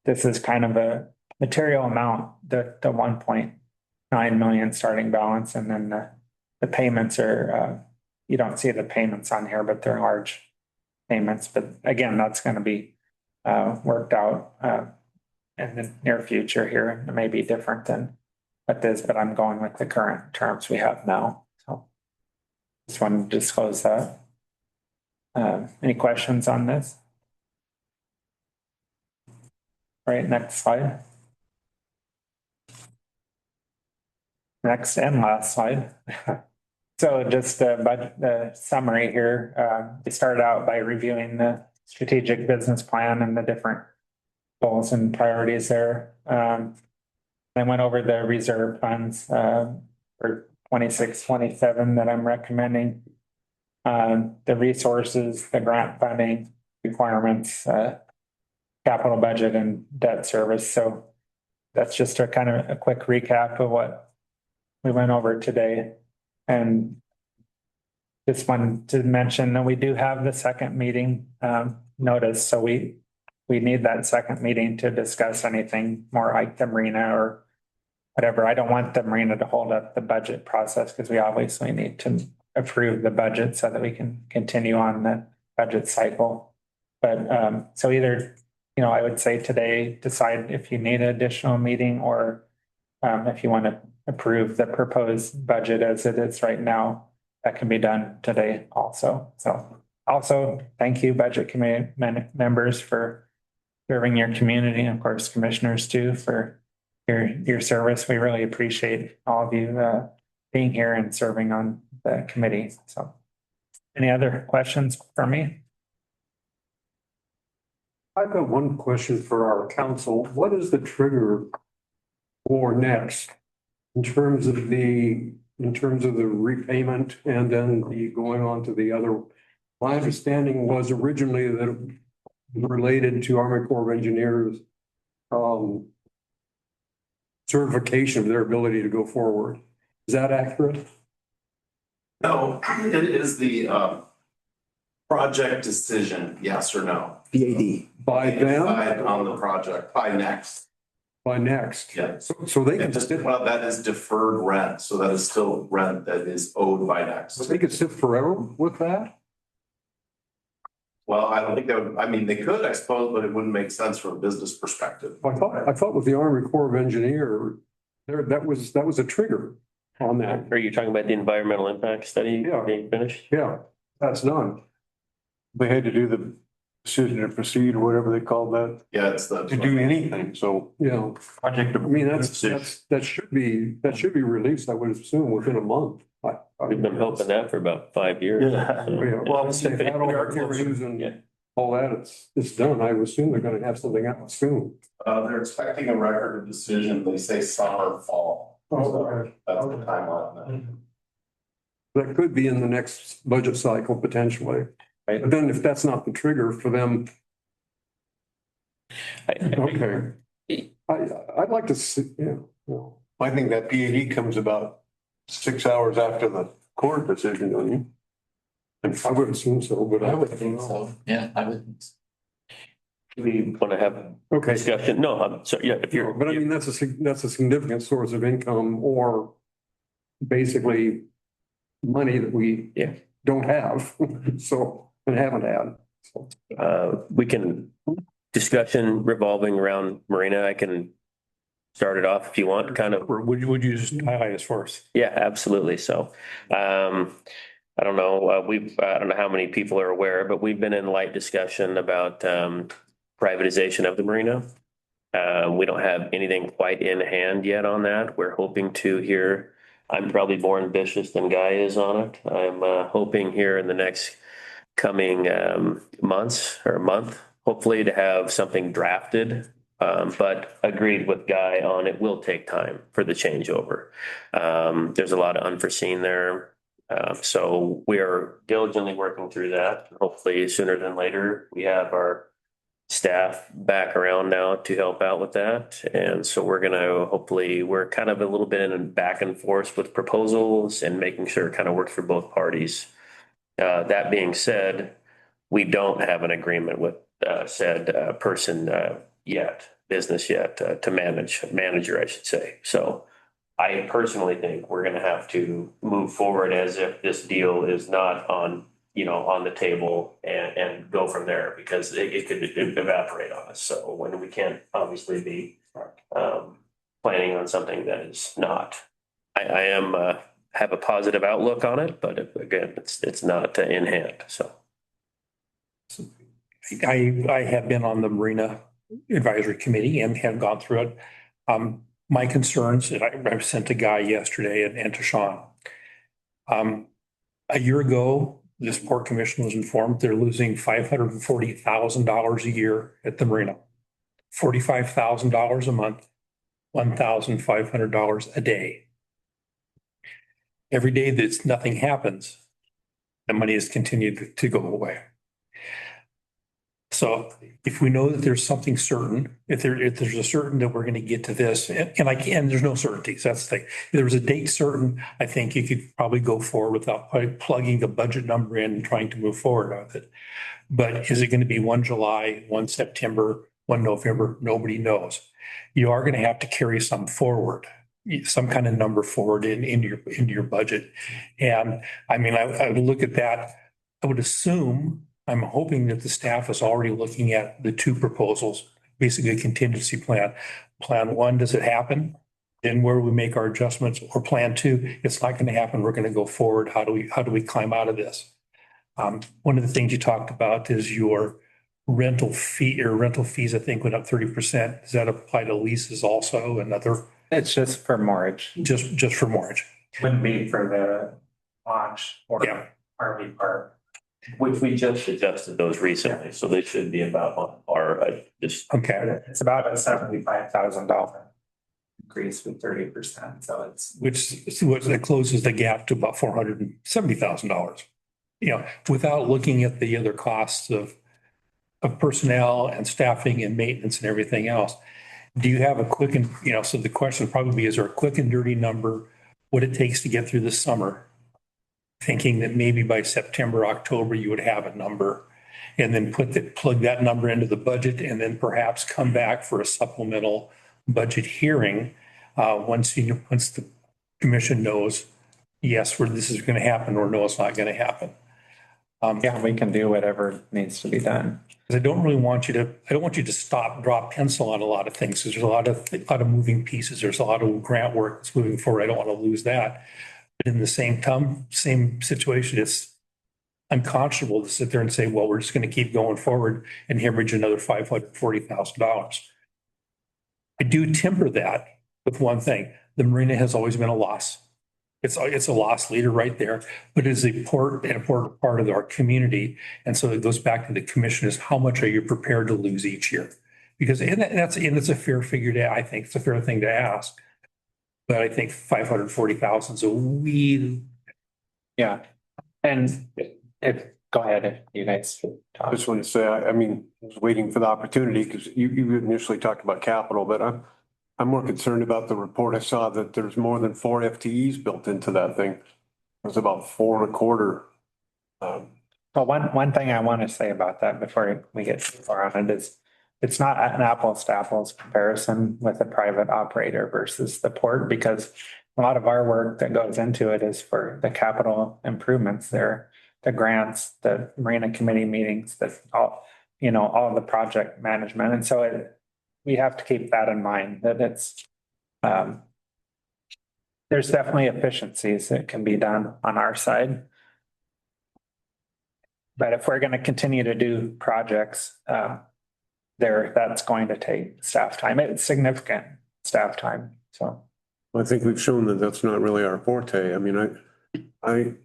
this is kind of a material amount, the 1.9 million starting balance, and then the payments are you don't see the payments on here, but they're large payments. But again, that's going to be worked out in the near future here. It may be different than what this, but I'm going with the current terms we have now. So just wanted to disclose that. Any questions on this? All right, next slide. Next and last slide. So just the summary here. We started out by reviewing the strategic business plan and the different goals and priorities there. I went over the reserve funds for 26, 27 that I'm recommending. The resources, the grant funding requirements, capital budget and debt service. So that's just a kind of a quick recap of what we went over today. And just wanted to mention that we do have the second meeting notice. So we need that second meeting to discuss anything more like the marina or whatever. I don't want the marina to hold up the budget process because we obviously need to approve the budget so that we can continue on the budget cycle. But so either, I would say today, decide if you need an additional meeting or if you want to approve the proposed budget as it is right now, that can be done today also. So also, thank you, Budget Committee members, for serving your community, and of course, commissioners too, for your service. We really appreciate all of you being here and serving on the committee. So any other questions for me? I've got one question for our council. What is the trigger for next in terms of the repayment and then the going on to the other? My understanding was originally that it was related to Army Corps of Engineers certification of their ability to go forward. Is that accurate? No, it is the project decision, yes or no. BAD. By them? On the project, by next. By next? Yeah. So they can And just, sit, well, that is deferred rent, so that is still rent that is owed by next. they could sit forever with that? Well, I don't think that would, I mean, they could, I suppose, but it wouldn't make sense from a business perspective. I thought with the Army Corps of Engineers, that was a trigger on that. Are you talking about the environmental impact study Yeah. being finished? Yeah, that's done. They had to do the decision to proceed or whatever they call that, Yeah, it's the. to do anything, so. Yeah, Project. I mean, that should be released, I would assume, within a month. We've been hoping that for about 5 years. Yeah. Yeah, well, if they had all the hearings Yeah. and all that, it's done. I would assume they're gonna have something out soon. They're expecting a record of decision, they say summer, fall. So that's the timeline. That could be in the next budget cycle potentially. Right. But then if that's not the trigger for them, okay. I'd like to see, well, I think that PAD comes about 6 hours after the court decision, don't you? I would assume so, but I would think So, yeah, I would. We want to have Okay. discussion. No, I'm sorry. Yeah, if you're. But I mean, that's a significant source of income or basically money that we Yeah. don't have, so, and haven't had. So, We can discussion revolving around Marina. I can start it off if you want, kind of. Or would you just highlight us first? Yeah, absolutely. So, I don't know, I don't know how many people are aware, but we've been in light discussion about, privatization of the marina. We don't have anything quite in hand yet on that. We're hoping to hear, I'm probably more ambitious than Guy is on it. I'm, hoping here in the next coming, months or month, hopefully to have something drafted. But agreed with Guy on it will take time for the changeover. There's a lot of unforeseen there. So we are diligently working through that. Hopefully sooner than later, we have our staff back around now to help out with that. And so we're kind of a little bit in a back and forth with proposals and making sure it kind of works for both parties. That being said, we don't have an agreement with said person business yet to manager, I should say. So I personally think we're going to have to move forward as if this deal is not on the table and go from there, because it could evaporate on us. So when we can't obviously be planning on something that is not, I am have a positive outlook on it, but again, it's not in hand. So I have been on the Marina Advisory Committee and have gone through it. My concerns that I sent to Guy yesterday and to Sean. A year ago, this Port Commission was informed they're losing $540,000 a year at the marina, $45,000 a month, $1,500 a day. Every day that nothing happens, the money has continued to go away. So if we know that there's something certain, if there's a certain that we're going to get to this, and there's no certainties, that's the thing. If there was a date certain, I think you could probably go forward without plugging the budget number in and trying to move forward with it. But is it going to be 1 July, 1 September, 1 November? Nobody knows. You are going to have to carry some forward, some kind of number forward into your budget. And I mean, I would look at that. I would assume, I'm hoping that the staff is already looking at the two proposals, basically a contingency plan. Plan one, does it happen? Then where we make our adjustments, or plan two, it's not going to happen. We're going to go forward. How do we climb out of this? One of the things you talked about is your rental fees, I think, went up 30%. Does that apply to leases also? Another? It's just for mortgage. Just for mortgage. Wouldn't be for the launch or Yeah. RV park. Which we just adjusted those recently, so they should be about on par. Just Okay. It's about a $75,000 increase with 30%. So it's That closes the gap to about $470,000. You know, without looking at the other costs of personnel and staffing and maintenance and everything else. Do you have a quick and, so the question probably is there a quick and dirty number, what it takes to get through the summer? Thinking that maybe by September, October, you would have a number, and then plug that number into the budget, and then perhaps come back for a supplemental budget hearing once the commission knows, yes, this is going to happen, or no, it's not going to happen. yeah, we can do whatever needs to be done. I don't want you to drop pencil on a lot of things. There's a lot of moving pieces. There's a lot of grant work that's moving forward. I don't want to lose that. But in the same situation, it's unconscionable to sit there and say, well, we're just going to keep going forward and hemorrhage another $540,000. I do temper that with one thing. The marina has always been a loss. It's a loss leader right there, but it is an important part of our community. And so it goes back to the commission is how much are you prepared to lose each year? Because, and it's a fair figure I think it's a fair thing to ask. But I think 540,000 is a wee. Yeah. And go ahead if you guys I talk. just want to say, I mean, I was waiting for the opportunity because you initially talked about capital, but I'm more concerned about the report. I saw that there's more than 4 FTEs built into that thing. It was about 4.25. Well, one thing I want to say about that before we get too far on it is it's not an apples to apples comparison with a private operator versus the port, because a lot of our work that goes into it is for the capital improvements there, the grants, the marina committee meetings, all of the project management. And so we have to keep that in mind, that it's, there's definitely efficiencies that can be done on our side. But if we're going to continue to do projects, that's going to take staff time. It's significant staff time. So I think we've shown that that's not really our forte. I mean, I'm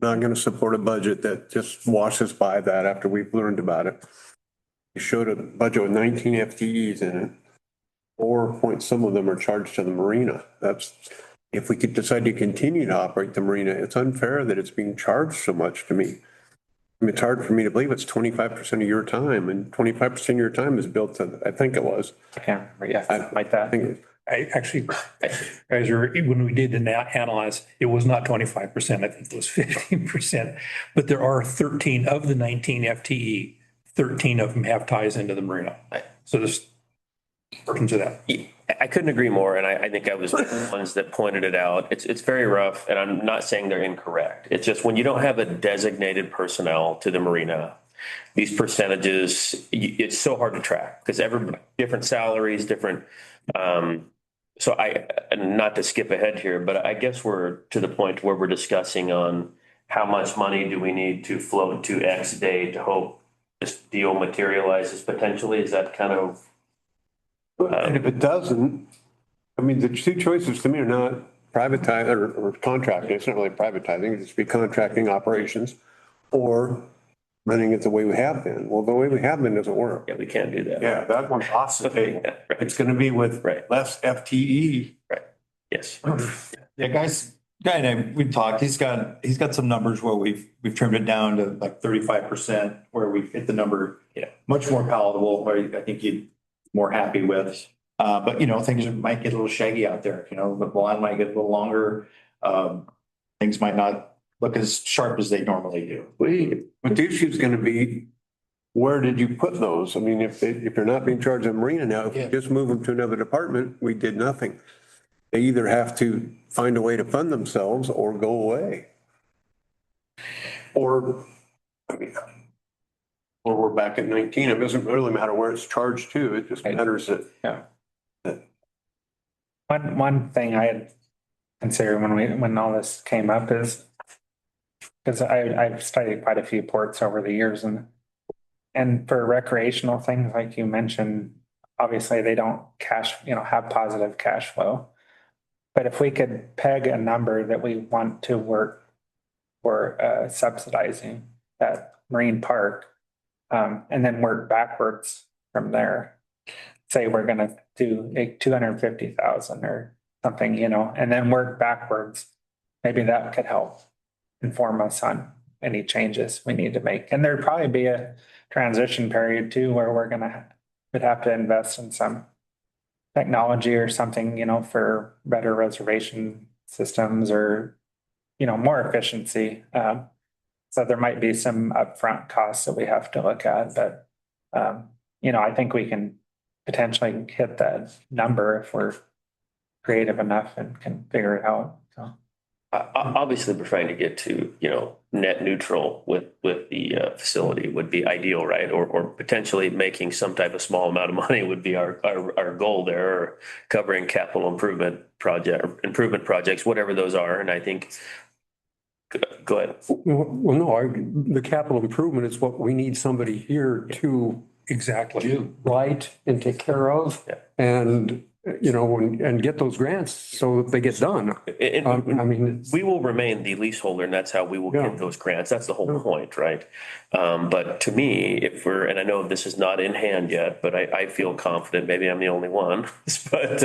not going to support a budget that just washes by that after we've learned about it. You showed a budget with 19 FTEs in it. 4 point some of them are charged to the marina. If we could decide to continue to operate the marina, it's unfair that it's being charged so much to me. I mean, it's hard for me to believe it's 25% of your time, and 25% of your time is built to, I think it was. I can't remember. Yeah, like that. When we did analyze, it was not 25%. I think it was 15%. But there are 13 of the 19 FTE, 13 of them have ties into the marina. So there's versions of that. I couldn't agree more, and I think I was the ones that pointed it out. It's very rough, and I'm not saying they're incorrect. It's just when you don't have a designated personnel to the marina, these percentages, it's so hard to track because different salaries, different. So and not to skip ahead here, but I guess we're to the point where we're discussing on how much money do we need to float to X day to hope this deal materializes potentially. Is that kind of? And if it doesn't, I mean, the two choices to me are not privatizing or contracting. It's not really privatizing. It's just be contracting operations or running it the way we have been. Well, the way we have been doesn't work. Yeah, we can't do that. Yeah, that one's possible. It's going to be with less FTE. Right. Yes. Yeah, guys, Guy and I, we talked, he's got some numbers where we've trimmed it down to like 35%, where we've hit the number. Yeah. Much more palatable, where I think you'd more happy with. But you know, things might get a little shaggy out there, you know, the line might get a little longer. Things might not look as sharp as they normally do. But the issue is gonna be, where did you put those? I mean, if you're not being charged of Marina now, if you just move them to another department, we did nothing. They either have to find a way to fund themselves or go away. Or, I mean, or we're back at 19. It doesn't really matter where it's charged to. It just matters that. One thing I had considered when all this came up is, because I've studied quite a few ports over the years, and for recreational things, like you mentioned, obviously they don't have positive cash flow. But if we could peg a number that we want to work for subsidizing that marine park, and then work backwards from there. Say we're gonna do a 250,000 or something, and then work backwards. Maybe that could help inform us on any changes we need to make. And there'd probably be a transition period too, where would have to invest in some technology or something, for better reservation systems or, more efficiency. So there might be some upfront costs that we have to look at, but, I think we can potentially hit that number if we're creative enough and can figure it out. So. Obviously, we're trying to get to, net neutral with the facility would be ideal, right? Or potentially making some type of small amount of money would be our goal there, or covering capital improvement projects, whatever those are. And I think, go ahead. Well, no, the capital improvement is what we need somebody here to Exactly. write and take care of. Yeah. And, and get those grants so that they get done. I mean, we will remain the leaseholder, and that's how we will get those grants. That's the whole point, right? But to me, and I know this is not in hand yet, but I feel confident, maybe I'm the only one, but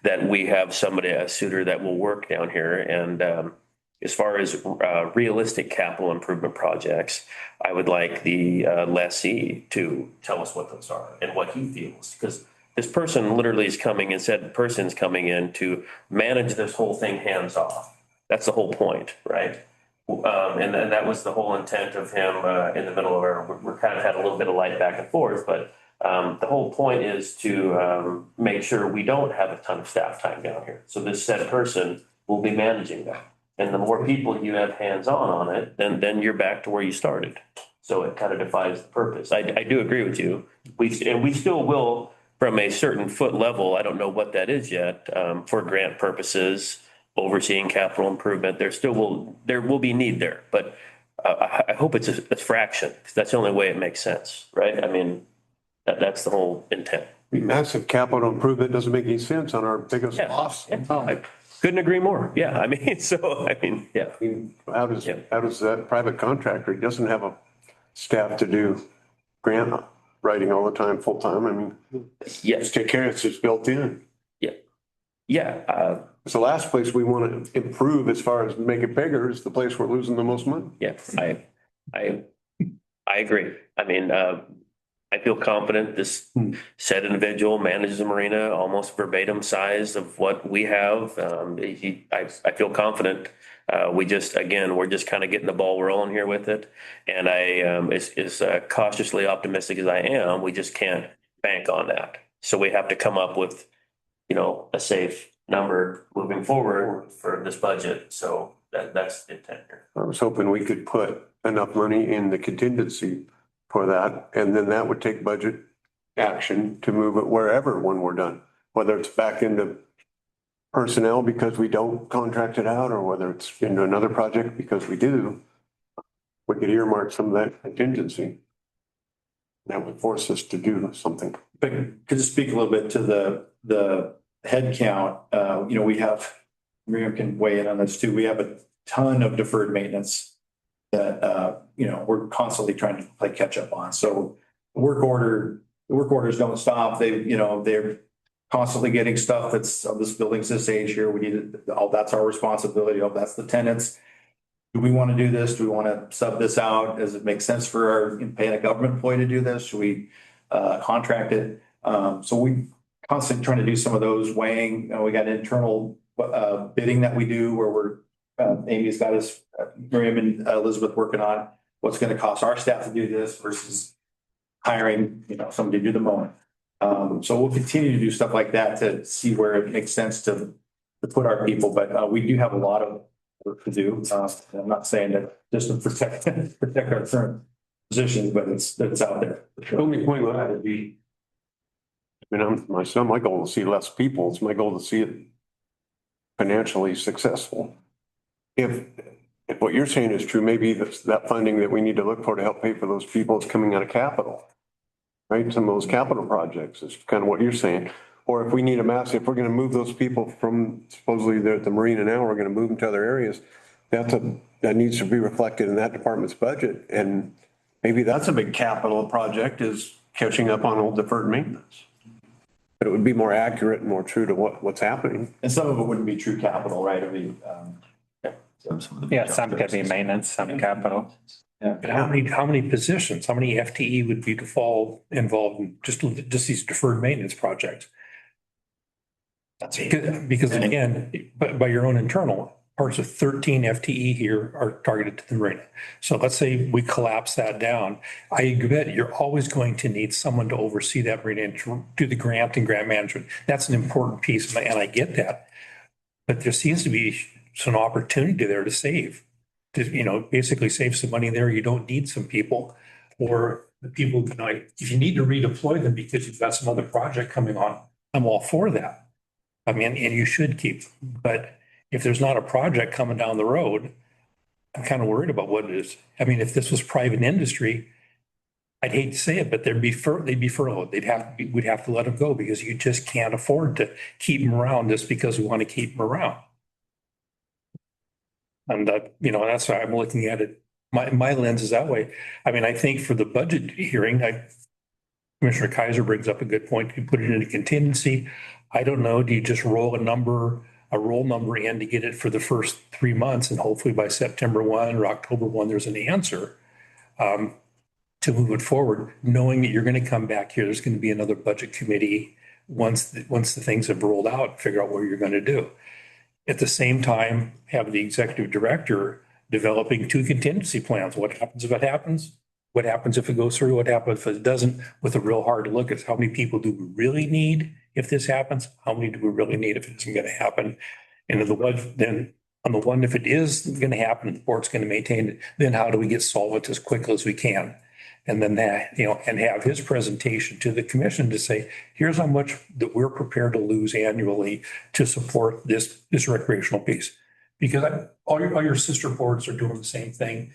that we have a suitor that will work down here. And as far as realistic capital improvement projects, I would like the lessee to tell us what those are and what he feels, because this person literally is coming in to manage this whole thing hands off. That's the whole point, right? And that was the whole intent of him in the middle of we're kind of had a little bit of light back and forth, but the whole point is to make sure we don't have a ton of staff time down here. So this said person will be managing that. And the more people you have hands-on it, then you're back to where you started. So it kind of defies the purpose. I do agree with you. We still will, from a certain foot level, I don't know what that is yet, for grant purposes, overseeing capital improvement, there will be need there, but I hope it's a fraction, because that's the only way it makes sense, right? I mean, that's the whole intent. massive capital improvement doesn't make any sense on our biggest loss. I couldn't agree more. Yeah, I mean, yeah. How does that private contractor, he doesn't have a staff to do grant writing all the time, full time? I mean, Yes, take care of it's just built in. yeah. It's the last place we want to improve as far as make it bigger is the place we're losing the most money. Yeah, I agree. I mean, I feel confident this said individual manages a marina almost verbatim size of what we have. I feel confident. We're just kind of getting the ball rolling here with it. And as cautiously optimistic as I am, we just can't bank on that. So we have to come up with, a safe number moving forward for this budget. So that's the intent here. I was hoping we could put enough money in the contingency for that, and then that would take budget action to move it wherever when we're done, whether it's back into personnel because we don't contract it out, or whether it's into another project because we do. We could earmark some of that contingency. That would force us to do something. But could you speak a little bit to the head count? We have, Miriam can weigh in on this too. We have a ton of deferred maintenance that, we're constantly trying to play catch up on. So the work orders don't stop. They're constantly getting stuff that's, oh, this building's this age here, we need it, oh, that's our responsibility, oh, that's the tenants. Do we want to do this? Do we want to sub this out? Does it make sense for our, paying a government employee to do this? Should we contract it? So we constantly trying to do some of those weighing. We got internal bidding that we do where we're, Amy's got us, Miriam and Elizabeth working on what's going to cost our staff to do this versus hiring, somebody to do the mowing. So we'll continue to do stuff like that to see where it makes sense to put our people, but we do have a lot of work to do. I'm not saying that just to protect our current positions, but it's out there. The only point with that would be, my goal is to see less people. It's my goal to see it financially successful. If what you're saying is true, maybe that funding that we need to look for to help pay for those people is coming out of capital, right? Some of those capital projects is kind of what you're saying. Or if we need if we're going to move those people from supposedly they're at the marina now, we're going to move them to other areas. That needs to be reflected in that department's budget. And maybe that's a big capital project, is catching up on old deferred maintenance. But it would be more accurate and more true to what's happening. And some of it wouldn't be true capital, right? I mean, some could be maintenance, some capital. But how many positions, how many FTE would be involved in just these deferred maintenance projects? Because again, by your own internal, parts of 13 FTE here are targeted to the marina. So let's say we collapse that down. I bet you're always going to need someone to oversee that marina and to do the grant and grant management. That's an important piece, and I get that. But there seems to be some opportunity there to save, basically save some money there. You don't need some people, or the people, if you need to redeploy them because you've got some other project coming on, I'm all for that. I mean, and you should keep, but if there's not a project coming down the road, I'm kind of worried about what it is. I mean, if this was private industry, I'd hate to say it, but they'd be furloughed. We'd have to let them go because you just can't afford to keep them around just because we want to keep them around. And that's why I'm looking at it. My lens is that way. I mean, I think for the budget hearing, Commissioner Kaiser brings up a good point. You put it in a contingency. I don't know. Do you just roll a roll number in to get it for the first 3 months, and hopefully by September 1 or October 1, there's an answer to move it forward, knowing that you're going to come back here. There's going to be another budget committee once the things have rolled out, figure out what you're going to do. At the same time, have the executive director developing 2 contingency plans. What happens if it happens? What happens if it goes through? What happens if it doesn't? With a real hard look at how many people do we really need if this happens? How many do we really need if it isn't going to happen? And then on the one, if it is going to happen, the board's going to maintain it, then how do we get solvent as quickly as we can? And then and have his presentation to the commission to say, here's how much that we're prepared to lose annually to support this recreational piece. Because all your sister boards are doing the same thing.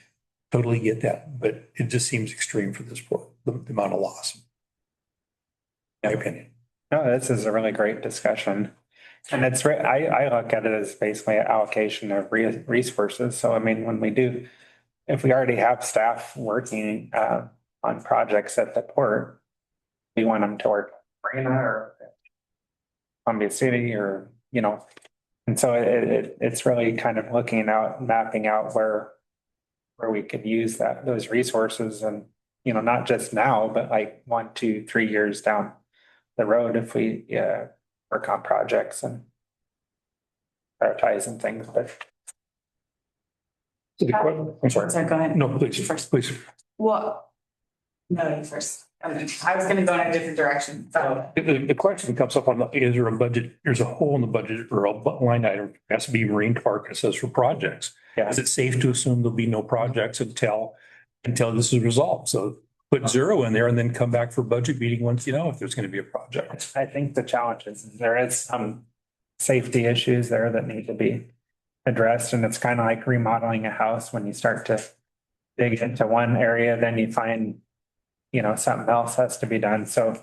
Totally get that, but it just seems extreme for this board, the amount of loss. In my opinion. No, this is a really great discussion. And I look at it as basically an allocation of resources. So, I mean, if we already have staff working on projects at the port, we want them to work Marina or Columbia City or, and so it's really kind of mapping out where we could use those resources and, not just now, but like 1, 2, 3 years down the road if we work on projects and prioritizing things, but. I'm sorry. So go ahead. No, please, please. Well, no, you first. I was gonna go in a different direction. So The question comes up is there a budget, there's a hole in the budget or a line item, it has to be marine park, it says for projects. Yeah. Is it safe to assume there'll be no projects until this is resolved? So put 0 in there and then come back for budget meeting once if there's going to be a project. I think the challenge is there is some safety issues there that need to be addressed. And it's kind of like remodeling a house. When you start to dig into one area, then you find, something else has to be done. So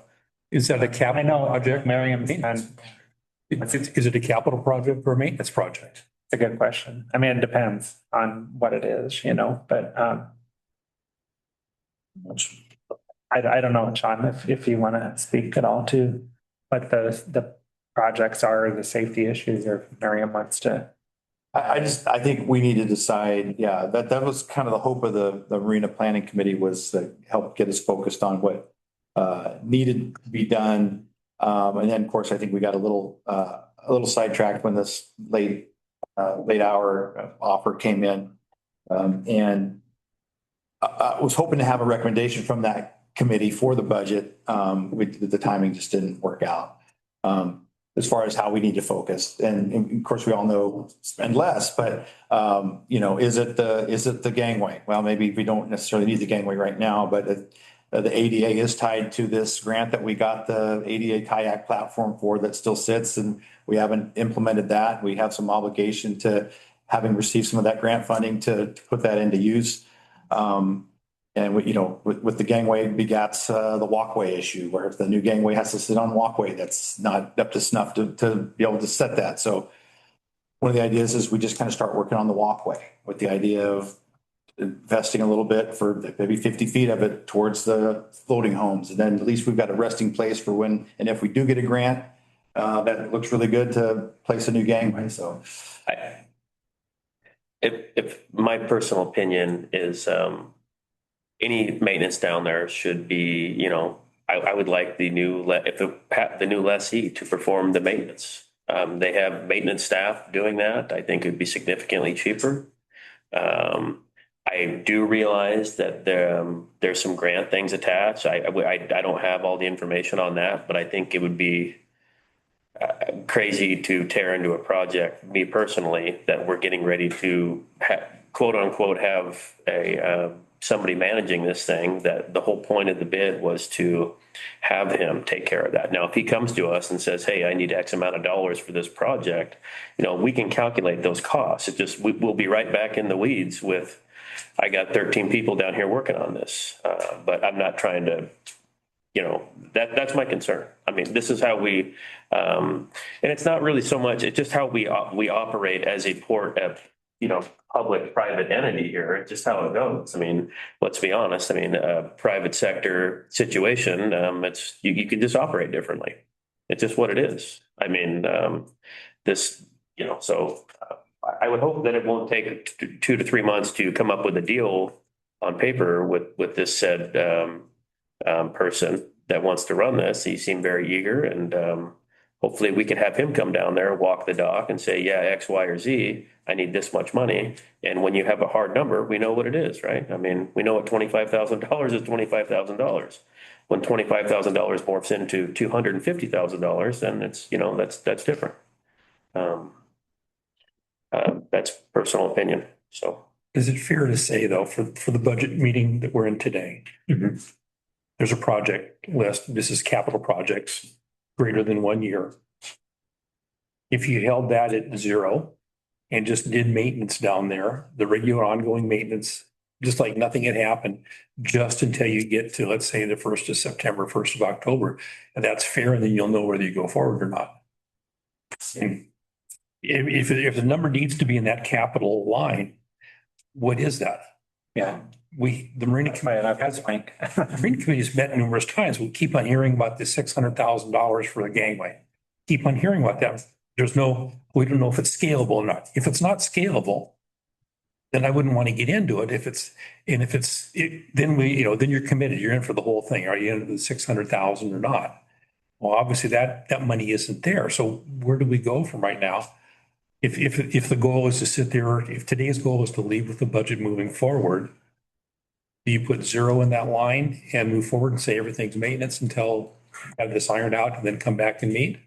Is that a capital project? Miriam's Is it a capital project or a maintenance project? It's a good question. I mean, it depends on what it is, but I don't know, Sean, if you want to speak at all to what the projects are, the safety issues, or if Miriam wants to. I think we need to decide, yeah, that was kind of the hope of the Marina Planning Committee, was to help get us focused on what needed to be done. And then, of course, I think we got a little sidetracked when this late hour offer came in. And I was hoping to have a recommendation from that committee for the budget. The timing just didn't work out. As far as how we need to focus. And of course, we all know spend less, but is it the gangway? Well, maybe we don't necessarily need the gangway right now, but the ADA is tied to this grant that we got the ADA kayak platform for that still sits, and we haven't implemented that. We have some obligation to, having received some of that grant funding, to put that into use. And with the gangway begats the walkway issue, where if the new gangway has to sit on walkway, that's not up to snuff to be able to set that. So one of the ideas is we just kind of start working on the walkway with the idea of investing a little bit for maybe 50 feet of it towards the floating homes. And then at least we've got a resting place for when, and if we do get a grant, that looks really good to place a new gangway. So if my personal opinion is, any maintenance down there should be, I would like the new lessee to perform the maintenance. They have maintenance staff doing that. I think it'd be significantly cheaper. I do realize that there's some grant things attached. I don't have all the information on that, but I think it would be crazy to tear into a project, me personally, that we're getting ready to quote unquote have somebody managing this thing, that the whole point of the bid was to have him take care of that. Now, if he comes to us and says, hey, I need X amount of dollars for this project, we can calculate those costs. It just, we'll be right back in the weeds with, I got 13 people down here working on this. But I'm not trying to, that's my concern. I mean, this is how we, and it's not really so much, it's just how we operate as a public-private entity here. It's just how it goes. I mean, let's be honest. I mean, a private sector situation, it's you can just operate differently. It's just what it is. I mean, so I would hope that it won't take 2 to 3 months to come up with a deal on paper with this said person that wants to run this. He seemed very eager, and hopefully we can have him come down there, walk the dock, and say, yeah, X, Y, or Z, I need this much money. And when you have a hard number, we know what it is, right? I mean, we know what $25,000 is $25,000. When $25,000 morphs into $250,000, then it's, that's different. That's personal opinion. So is it fair to say, though, for the budget meeting that we're in today, there's a project list. This is capital projects greater than 1 year. If you held that at 0 and just did maintenance down there, the regular ongoing maintenance, just like nothing had happened, just until you get to, let's say, the 1st of September, 1st of October, and that's fair, and then you'll know whether you go forward or not. And if the number needs to be in that capital line, what is that? Yeah. The Marina Committee has met numerous times. We keep on hearing about the $600,000 for the gangway. Keep on hearing about that. We don't know if it's scalable or not. If it's not scalable, then I wouldn't want to get into it. Then you're committed. You're in for the whole thing. Are you into the 600,000 or not? Well, obviously that money isn't there. So where do we go from right now? If the goal is to sit there, if today's goal is to leave with the budget moving forward, do you put 0 in that line and move forward and say everything's maintenance until you have this ironed out and then come back and meet?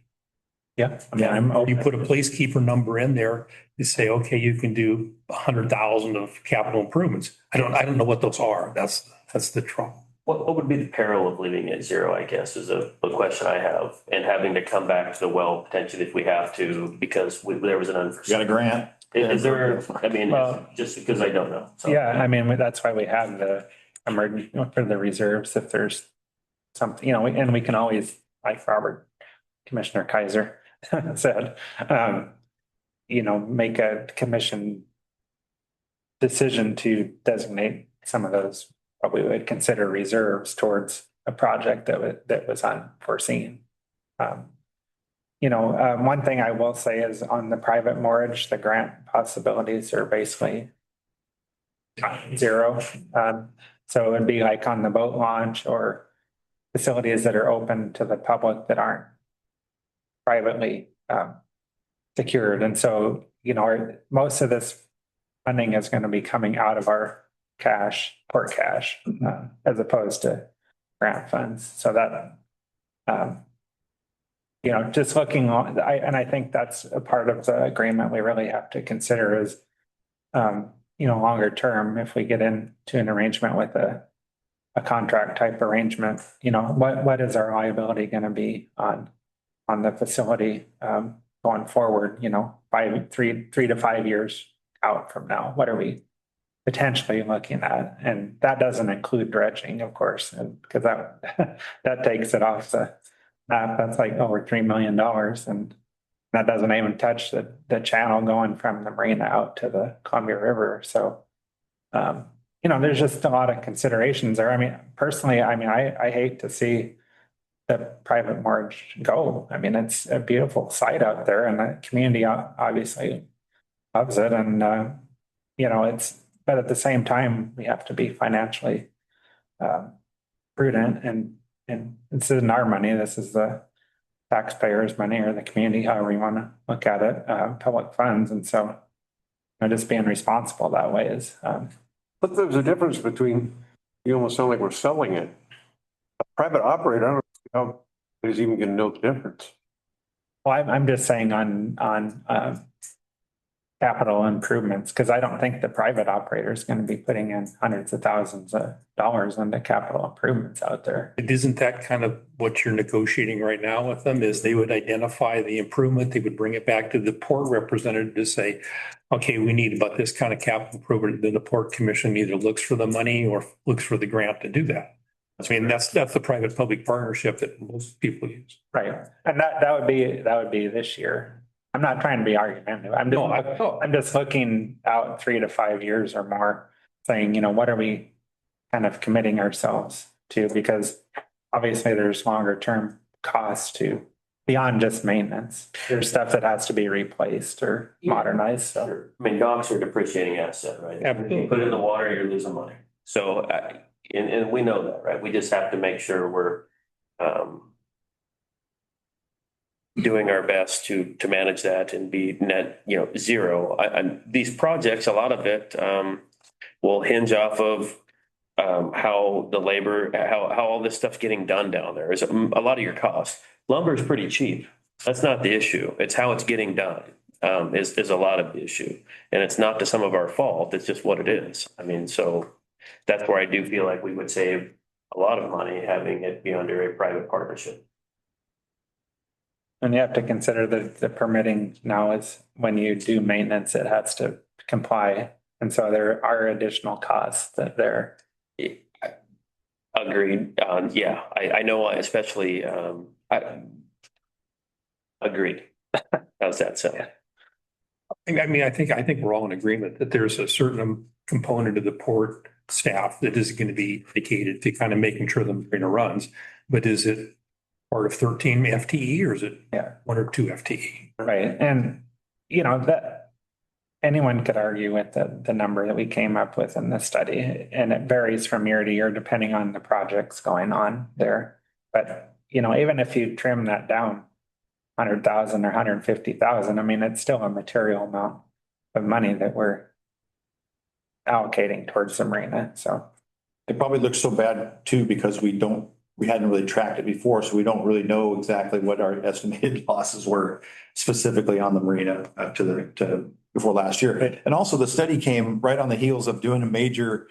Yeah. I mean, You put a placekeeper number in there to say, okay, you can do 100,000 of capital improvements. I don't know what those are. That's the trouble. what would be the peril of leaving at 0, I guess, is a question I have, and having to come back to the well potentially if we have to, because there was an unforeseen. Got a grant. Is there, I mean, Well, just because I don't know. So. yeah, I mean, that's why we have the emergency for the reserves. If there's something, and we can always, like Robert, Commissioner Kaiser said, make a commission decision to designate some of those, what we would consider reserves towards a project that was unforeseen. one thing I will say is on the private mortgage, the grant possibilities are basically zero. So it'd be like on the boat launch or facilities that are open to the public that aren't privately secured. And so, most of this funding is going to be coming out of our port cash, as opposed to grant funds. So that, just looking on, I think that's a part of the agreement we really have to consider is, longer term, if we get into an arrangement with a contract type arrangement, what is our liability going to be on the facility going forward, 3 to 5 years out from now? What are we potentially looking at? And that doesn't include dredging, of course, and because that takes it off the map. That's like over $3 million, and that doesn't even touch the channel going from the marina out to the Columbia River. So, there's just a lot of considerations there. I mean, personally, I hate to see the private mortgage go. I mean, it's a beautiful site out there, and the community obviously loves it. And, but at the same time, we have to be financially prudent, and this isn't our money. This is the taxpayers' money, or the community, however you want to look at it, public funds. And so, just being responsible that way is. But there's a difference between, you almost sound like we're selling it. A private operator, I don't know how he's even going to know the difference. Well, I'm just saying on capital improvements, because I don't think the private operator is going to be putting in hundreds of thousands of dollars into capital improvements out there. Isn't that kind of what you're negotiating right now with them, is they would identify the improvement, they would bring it back to the port representative to say, okay, we need about this kind of capital improvement. Then the port commission either looks for the money or looks for the grant to do that. I mean, that's the private public partnership that most people use. Right. And that would be this year. I'm not trying to be argumentative. I'm just looking out 3 to 5 years or more, saying, what are we kind of committing ourselves to? Because obviously there's longer term costs to beyond just maintenance. There's stuff that has to be replaced or modernized. So. I mean, docks are a depreciating asset, right? Absolutely. You put it in the water, you're losing money. So, and we know that, right? We just have to make sure we're doing our best to manage that and be net, zero. These projects, a lot of it will hinge off of how the labor, how all this stuff's getting done down there is a lot of your costs. Lumber is pretty cheap. That's not the issue. It's how it's getting done is a lot of the issue. And it's not to some of our fault. It's just what it is. I mean, so that's where I do feel like we would save a lot of money having it be under a private partnership. And you have to consider that the permitting now is when you do maintenance, it has to comply. And so there are additional costs that there. Agreed. Yeah, I know, especially, agreed. How's that sound? I mean, I think we're all in agreement that there's a certain component of the port staff that is going to be dedicated to kind of making sure the marina runs. But is it part of 13 FTE or is it 1 or 2 FTE? Right. And, that anyone could argue with the number that we came up with in the study, and it varies from year to year depending on the projects going on there. But, even if you trim that down 100,000 or 150,000, I mean, it's still a material amount of money that we're allocating towards the marina. So it probably looks so bad too, because we hadn't really tracked it before, so we don't really know exactly what our estimated losses were specifically on the marina up to before last year. And also the study came right on the heels of doing a major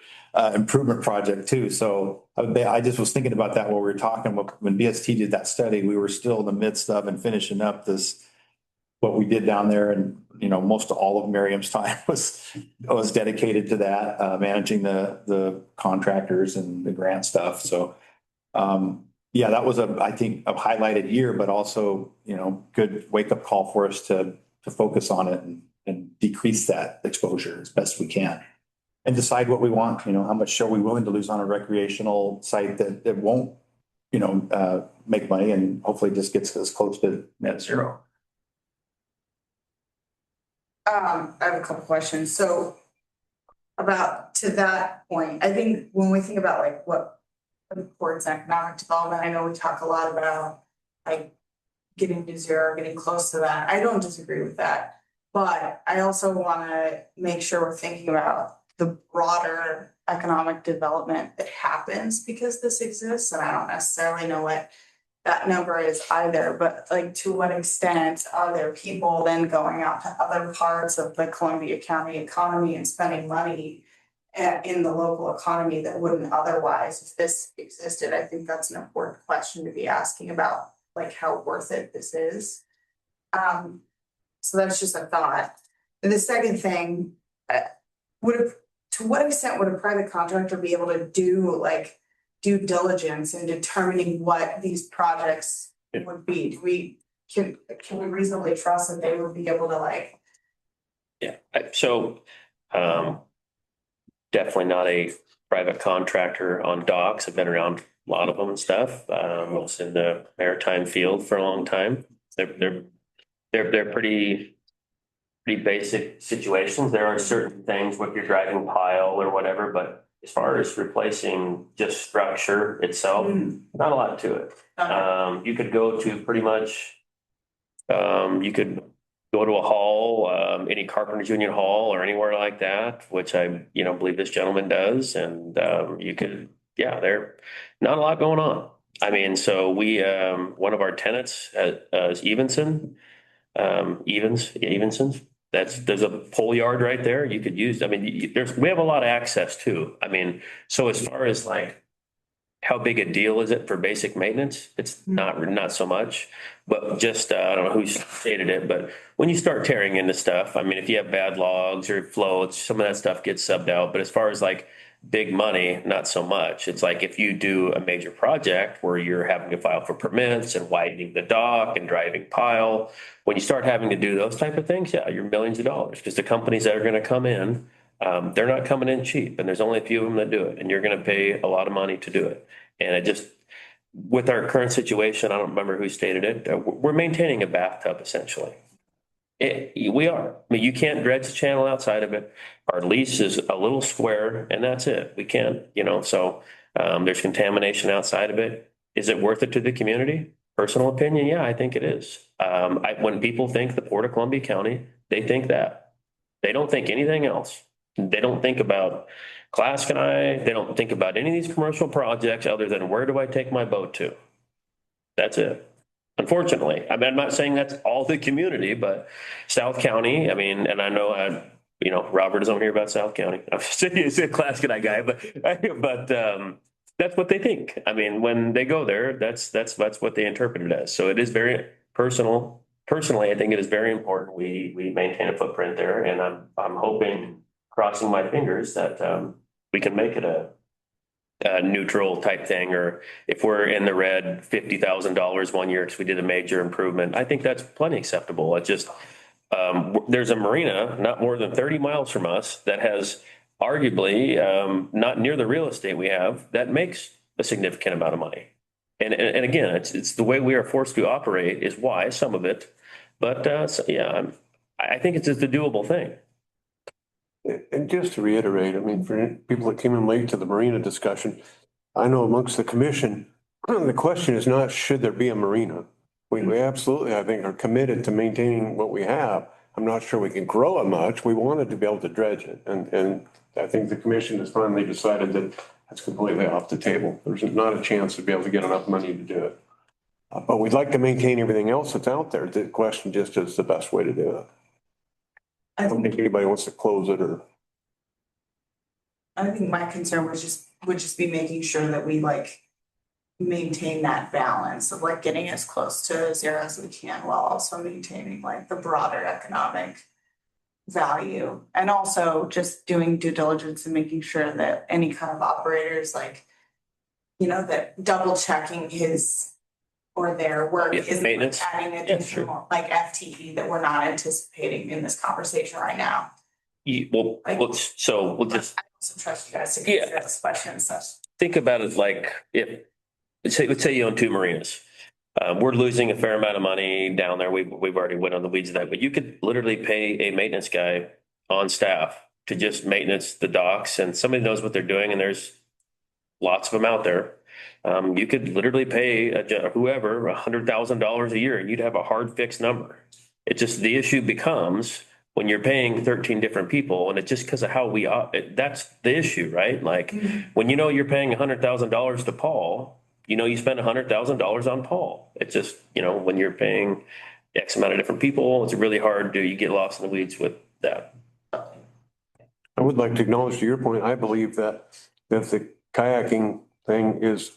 improvement project too. So I just was thinking about that while we were talking. When BST did that study, we were still in the midst of and finishing up what we did down there. And, most all of Miriam's time was dedicated to that, managing the contractors and the grant stuff. So that was I think a highlighted year, but also, good wake up call for us to focus on it and decrease that exposure as best we can and decide what we want, how much are we willing to lose on a recreational site that won't, make money and hopefully just gets us close to net zero. I have a couple questions. So about to that point, I think when we think about like what supports economic development, I know we talk a lot about like getting to zero, getting close to that. I don't disagree with that. But I also want to make sure we're thinking about the broader economic development that happens because this exists. And I don't necessarily know what that number is either, but like to what extent are there people then going out to other parts of the Columbia County economy and spending money in the local economy that wouldn't otherwise if this existed? I think that's an important question to be asking about, like how worth it this is. So that's just a thought. And the second thing, to what extent would a private contractor be able to do like due diligence in determining what these projects would be? Can we reasonably trust that they would be able to like? Yeah, so definitely not a private contractor on docks. I've been around a lot of them and stuff. I was in the maritime field for a long time. They're pretty basic situations. There are certain things with your driving pile or whatever, but as far as replacing just structure itself, not a lot to it. You could go to pretty much, you could go to a hall, any Carpenters Union Hall or anywhere like that, which I, believe this gentleman does. And you could, there, not a lot going on. I mean, so we, one of our tenants is Evenson, Evenson's. There's a pole yard right there. You could use, we have a lot of access too. I mean, so as far as like, how big a deal is it for basic maintenance? It's not so much, but just, I don't know who stated it, but when you start tearing into stuff, if you have bad logs or floats, some of that stuff gets subbed out. But as far as like big money, not so much. It's like if you do a major project where you're having to file for permits and widening the dock and driving pile, when you start having to do those type of things, you're millions of dollars because the companies that are going to come in, they're not coming in cheap, and there's only a few of them that do it, and you're going to pay a lot of money to do it. And it just, with our current situation, I don't remember who stated it, we're maintaining a bathtub essentially. We are. You can't dredge the channel outside of it. Our lease is a little square, and that's it. We can't, so there's contamination outside of it. Is it worth it to the community? Personal opinion, yeah, I think it is. When people think the Port of Columbia County, they think that. They don't think anything else. They don't think about Claskenai. They don't think about any of these commercial projects other than where do I take my boat to? That's it. Unfortunately, I'm not saying that's all the community, but South County, and I know, Robert is on here about South County. I'm just a Claskenai guy, but that's what they think. When they go there, that's what they interpret it as. So it is very personal. Personally, I think it is very important we maintain a footprint there, and I'm hoping, crossing my fingers, that we can make it a neutral type thing, or if we're in the red $50,000 one year because we did a major improvement, I think that's plenty acceptable. It's just there's a marina not more than 30 miles from us that has arguably not near the real estate we have that makes a significant amount of money. And again, it's the way we are forced to operate is why some of it, but I think it's just a doable thing. And just to reiterate, for people that came in late to the marina discussion, I know amongst the commission, the question is not should there be a marina. We absolutely, I think, are committed to maintaining what we have. I'm not sure we can grow it much. We wanted to be able to dredge it. And I think the commission has finally decided that that's completely off the table. There's not a chance to be able to get enough money to do it. But we'd like to maintain everything else that's out there. The question just is the best way to do it. I don't think anybody wants to close it or. I think my concern would just be making sure that we like maintain that balance of like getting as close to zero as we can while also maintaining like the broader economic value, and also just doing due diligence and making sure that any kind of operators like, that double checking his or their work is maintenance, adding additional like FTE that we're not anticipating in this conversation right now. We'll just I also trust you guys to consider this question and such. think about it like if let's say you own two marinas. We're losing a fair amount of money down there. We've already went on the weeds of that, but you could literally pay a maintenance guy on staff to just maintenance the docks, and somebody knows what they're doing, and there's lots of them out there. You could literally pay whoever $100,000 a year and you'd have a hard fixed number. It just, the issue becomes when you're paying 13 different people, and it's just because of how that's the issue, right? Like when you know you're paying $100,000 to Paul, you know you spend $100,000 on Paul. It's just, you know, when you're paying X amount of different people, it's really hard to, you get lost in the weeds with that. I would like to acknowledge to your point, I believe that the kayaking thing is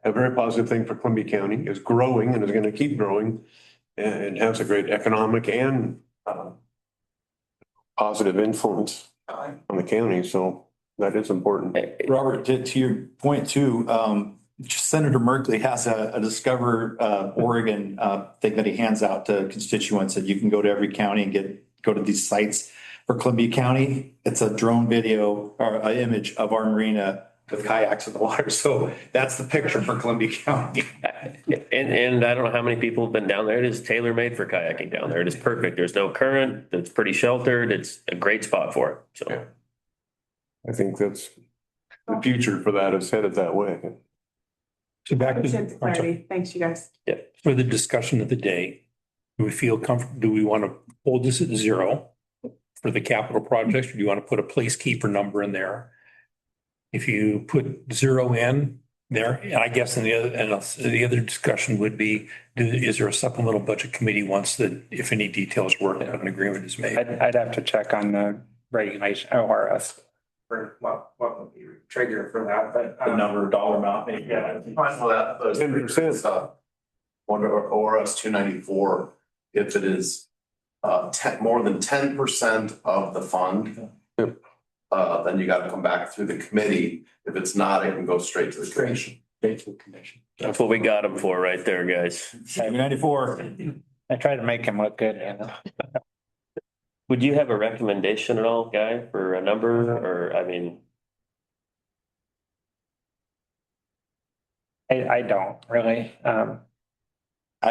a very positive thing for Columbia County, is growing and is going to keep growing and has a great economic and positive influence on the county. So that is important. Robert, to your point too, Senator Merkley has a Discover Oregon thing that he hands out to constituents, that you can go to every county and go to these sites. For Columbia County, it's a drone video or an image of our marina with kayaks in the water. So that's the picture for Columbia County. And I don't know how many people have been down there. It is tailor-made for kayaking down there. It is perfect. There's no current. It's pretty sheltered. It's a great spot for it. So I think that's the future for that is headed that way. So back to, Thanks, you guys. for the discussion of the day, do we feel comfortable, do we want to hold this at 0 for the capital projects, or do you want to put a placekeeper number in there? If you put 0 in there, and I guess the other discussion would be, is there a supplemental budget committee once if any details work out, an agreement is made? I'd have to check on the regulation, ORS, for what would be trigger for that, but. The number, dollar amount, maybe. Yeah. Well, that, those 10%. Under ORS 294, if it is more than 10% of the fund, then you got to come back through the committee. If it's not, it can go straight to the commission. that's what we got them for right there, guys. 94. I try to make him look good, you know. Would you have a recommendation at all, Guy, for a number, or, I mean? I don't really, I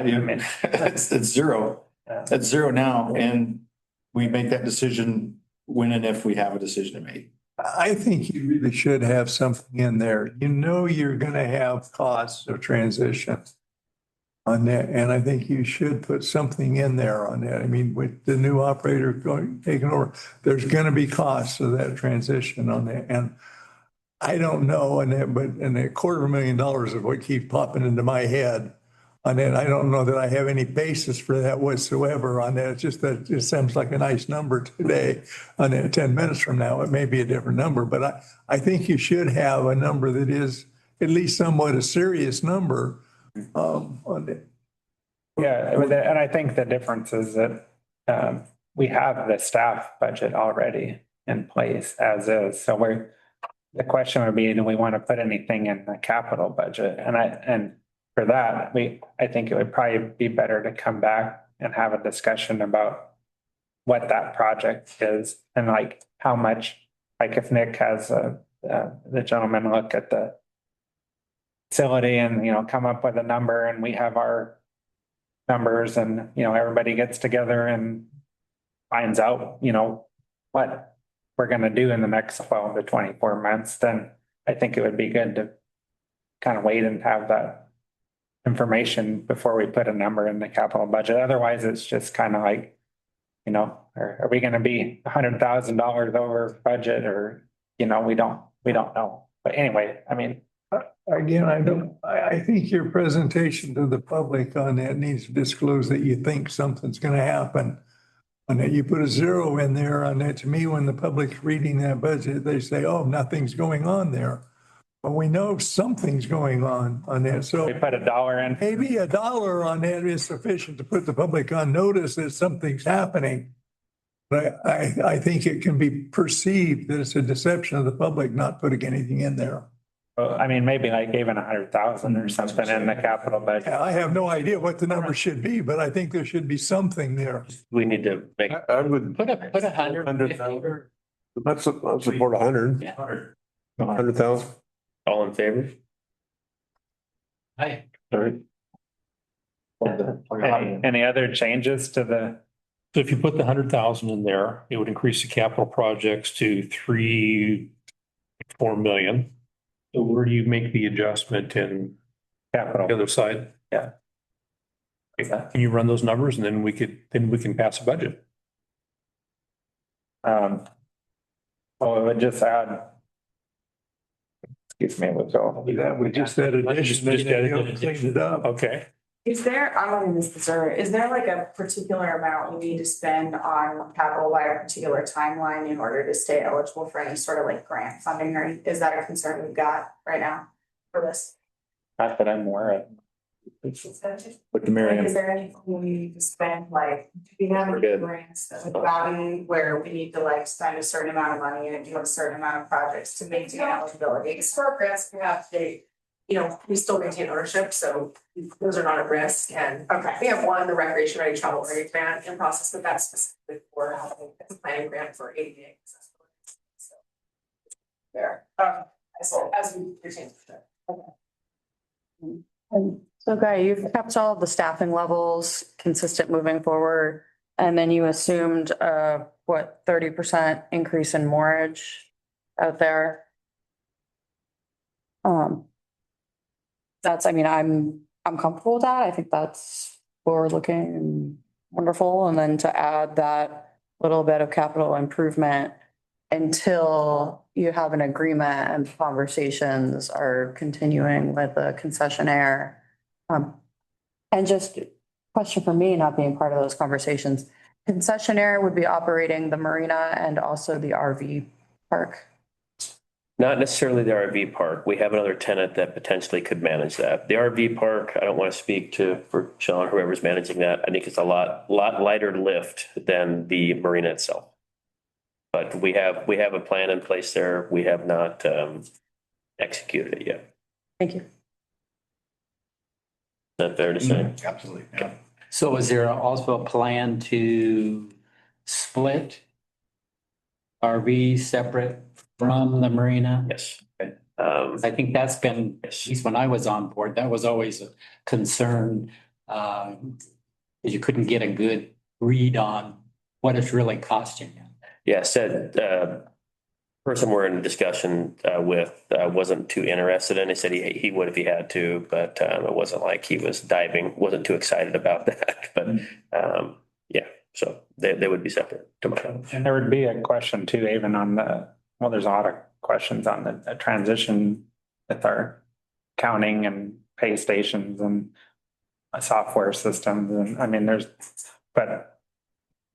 mean, it's 0. It's 0 now, and we make that decision when and if we have a decision to make. I think you really should have something in there. You know, you're gonna have costs of transition on that, and I think you should put something in there on that. I mean, with the new operator taking over, there's gonna be costs of that transition on that. And I don't know, and $250,000 of what keeps popping into my head on that. I don't know that I have any basis for that whatsoever on that. It's just that it seems like a nice number today. On that 10 minutes from now, it may be a different number, but I think you should have a number that is at least somewhat a serious number on it. yeah, and I think the difference is that we have the staff budget already in place as is. So the question would be, do we want to put anything in the capital budget? And for that, I think it would probably be better to come back and have a discussion about what that project is and like how much, like if Nick has the gentleman look at the facility and, you know, come up with a number, and we have our numbers, and, you know, everybody gets together and finds out, you know, what we're going to do in the next 12 to 24 months, then I think it would be good to kind of wait and have that information before we put a number in the capital budget. Otherwise, it's just kind of like, you know, are we going to be $100,000 over budget, or, you know, we don't know. But anyway, I mean, Again, I think your presentation to the public on that needs to disclose that you think something's gonna happen. And that you put a 0 in there on that. To me, when the public's reading that budget, they say, oh, nothing's going on there. But we know something's going on that. So we put $1 in. maybe $1 on that is sufficient to put the public on notice that something's happening. But I think it can be perceived that it's a deception of the public not putting anything in there. I mean, maybe like even 100,000 or something in the capital budget. I have no idea what the number should be, but I think there should be something there. We need to make. I would. Put 150. Let's support 100. Yeah. 100,000. All in favor? Aye. Any other changes to the, So if you put the 100,000 in there, it would increase the capital projects to 4 million. So where do you make the adjustment in the capital? other side? Yeah. Can you run those numbers and then we can pass a budget? Well, it would just add. Excuse me, we'll go. That we just add addition, Just add then it. clean it up. Okay. Is there, I'm wondering this, sir, is there like a particular amount we need to spend on capital by a particular timeline in order to stay eligible for any sort of like grant funding, or is that a concern we've got right now for this? Not that I'm aware of. With the Marion. Is there anything we need to spend, like, do we have We're any good. grants that we've gotten where we need to like spend a certain amount of money and do a certain amount of projects to maintain eligibility? Because for our grants, we have to, we still maintain ownership, so those are not at risk. And Okay. we have one, the Recreation Ready Travel Area Grant in process, but that's specifically for helping, it's a planning grant for ADA accessibility. So there, as we retain. And so Guy, you've kept all the staffing levels consistent moving forward, and then you assumed 30% increase in mortgage out there? I'm comfortable with that. I think that's forward looking and wonderful. And then to add that little bit of capital improvement until you have an agreement and conversations are continuing with the concessionaire. And just question for me, not being part of those conversations, concessionaire would be operating the marina and also the RV park. Not necessarily the RV park. We have another tenant that potentially could manage that. The RV park, I don't want to speak for Sean, whoever's managing that. I think it's a lot lighter lift than the marina itself. But we have a plan in place there. We have not executed it yet. Thank you. Is that fair to say? Absolutely. Yeah. So is there also a plan to split RV separate from the marina? Yes. I think that's been, at least when I was on board, that was always a concern. You couldn't get a good read on what it's really costing you. Yeah, person we're in discussion with wasn't too interested in. He said he would if he had to, but it wasn't like he was wasn't too excited about that. But yeah, so they would be separate to my knowledge. And there would be a question too, even on there's a lot of questions on the transition with our accounting and pay stations and software systems. And but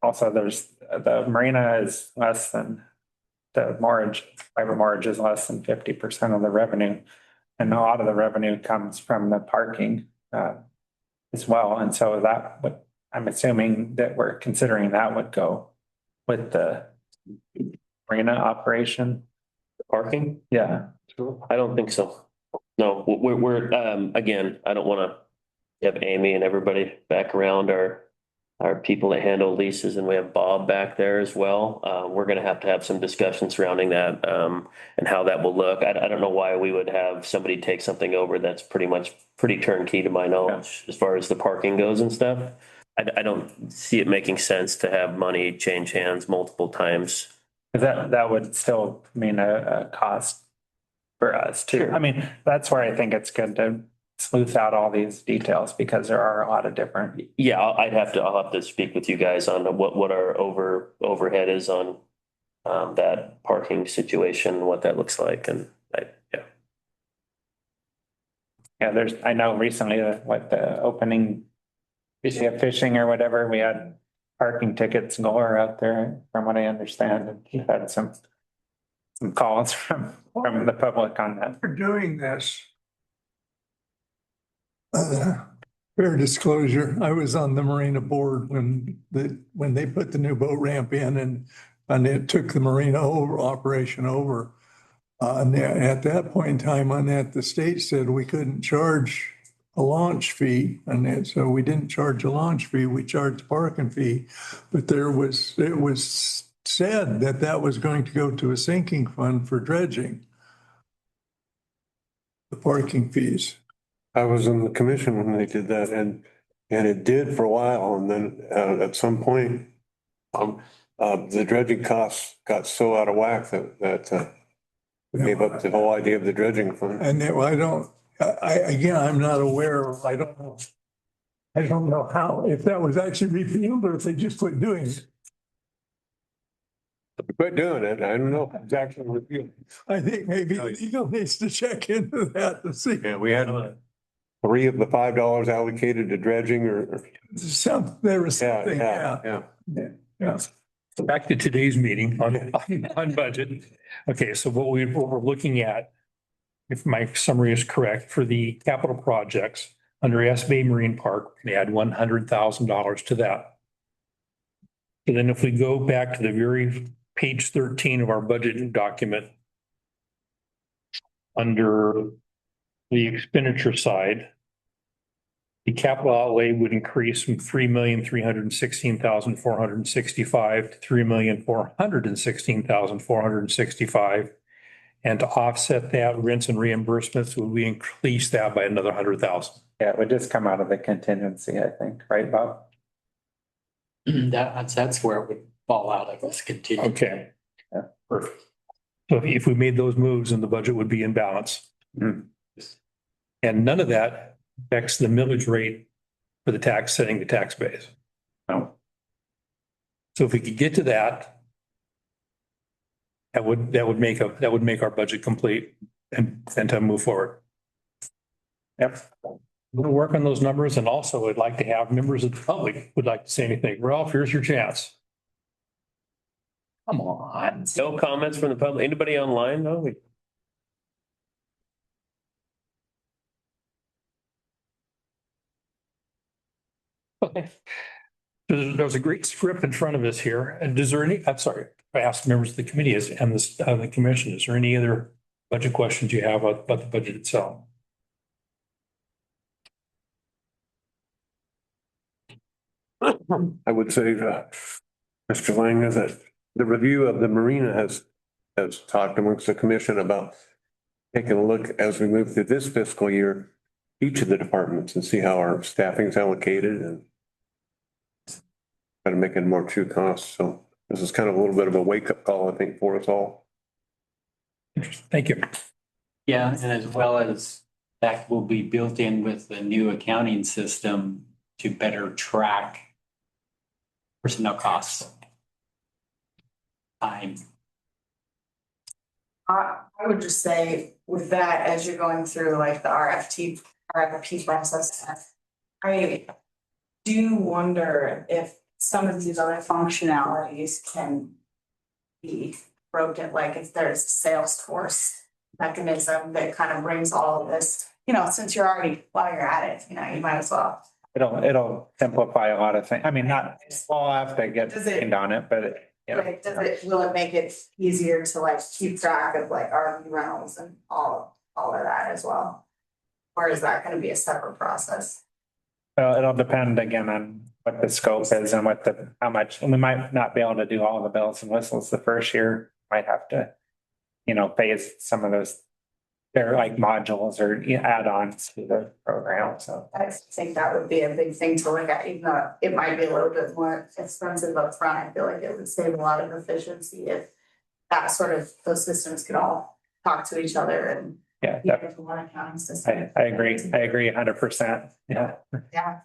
also there's the marina is less than the private mortgage is less than 50% of the revenue. And a lot of the revenue comes from the parking as well. And so I'm assuming that we're considering that would go with the marina operation. Parking? Yeah. I don't think so. No, we're again, I don't want to have Amy and everybody back around our people that handle leases, and we have Bob back there as well. We're going to have some discussion surrounding that and how that will look. I don't know why we would have somebody take something over that's pretty turnkey to my knowledge as far as the parking goes and stuff. I don't see it making sense to have money change hands multiple times. That would still mean a cost for us too. Sure. I mean, that's where I think it's good to sleuth out all these details because there are a lot of different. Yeah, I'll have to speak with you guys on what our overhead is on that parking situation, what that looks like, and Yeah, I know recently the opening fishing or whatever, we had parking tickets galore out there, from what I understand, and we've had some calls from the public on that. For doing this. Fair disclosure, I was on the marina board when they put the new boat ramp in and it took the marina operation over. And at that point in time on that, the state said we couldn't charge a launch fee, and so we didn't charge a launch fee, we charged a parking fee. But it was said that was going to go to a sinking fund for dredging. The parking fees. I was in the commission when they did that and it did for a while. And then at some point, the dredging costs got so out of whack that we gave up the whole idea of the dredging fund. And again, I'm not aware of, I don't know. I don't know how, if that was actually repealed or if they just quit doing it. Quit doing it. I don't know exactly what you. I think maybe legal needs to check into that to see. Yeah, we had 3 of the $5 allocated to dredging or. There was something, yeah. Yeah. So back to today's meeting on budget. Okay, so what we're looking at, if my summary is correct, for the capital projects under S Bay Marine Park, we can add $100,000 to that. And then if we go back to the very page 13 of our budget document, under the expenditure side, the capital outlay would increase from $3,316,465 to $3,416,465. And to offset that, rents and reimbursements, would we increase that by another 100,000? Yeah, it would just come out of the contingency, I think, right, Bob? That's where it would fall out of this continuum. Okay. Yeah, perfect. So if we made those moves, then the budget would be in balance. Mhm. And none of that affects the millage rate for the tax, setting the tax base. No. So if we could get to that, that would make our budget complete and to move forward. Yep. I'm going to work on those numbers, and also I'd like to have members of the public would like to say anything. Ralph, here's your chance. Come on. No comments from the public? Anybody online? No? Okay. There's a great script in front of us here. And is there any, I'm sorry, I asked members of the committee and the commission, is there any other budget questions you have about the budget itself? I would say, Mr. Langer, that the review of the marina has talked amongst the commission about taking a look as we move through this fiscal year, each of the departments and see how our staffing is allocated and try to make it more true cost. So this is kind of a little bit of a wake up call, I think, for us all. Thank you. Yeah, and as well as that will be built in with the new accounting system to better track personnel costs. Time. I would just say with that, as you're going through like the RFP process, I do wonder if some of these other functionalities can be broken, like if there's a Salesforce mechanism that kind of brings all of this, since you're already, while you're at it, you might as well. It'll simplify a lot of things. I mean, not, I'll have to get trained on it, but Like, will it make it easier to like keep track of like RV rentals and all of that as well? Or is that gonna be a separate process? it'll depend again on what the scope is and how much, and we might not be able to do all the bells and whistles the first year. Might have to, phase some of those. They're like modules or add-ons to the program, so. I think that would be a big thing to look at, even though it might be a little bit more expensive upfront. I feel like it would save a lot of efficiency if those systems could all talk to each other and. Yeah, One accounting system. I agree 100%. Yeah. Yeah.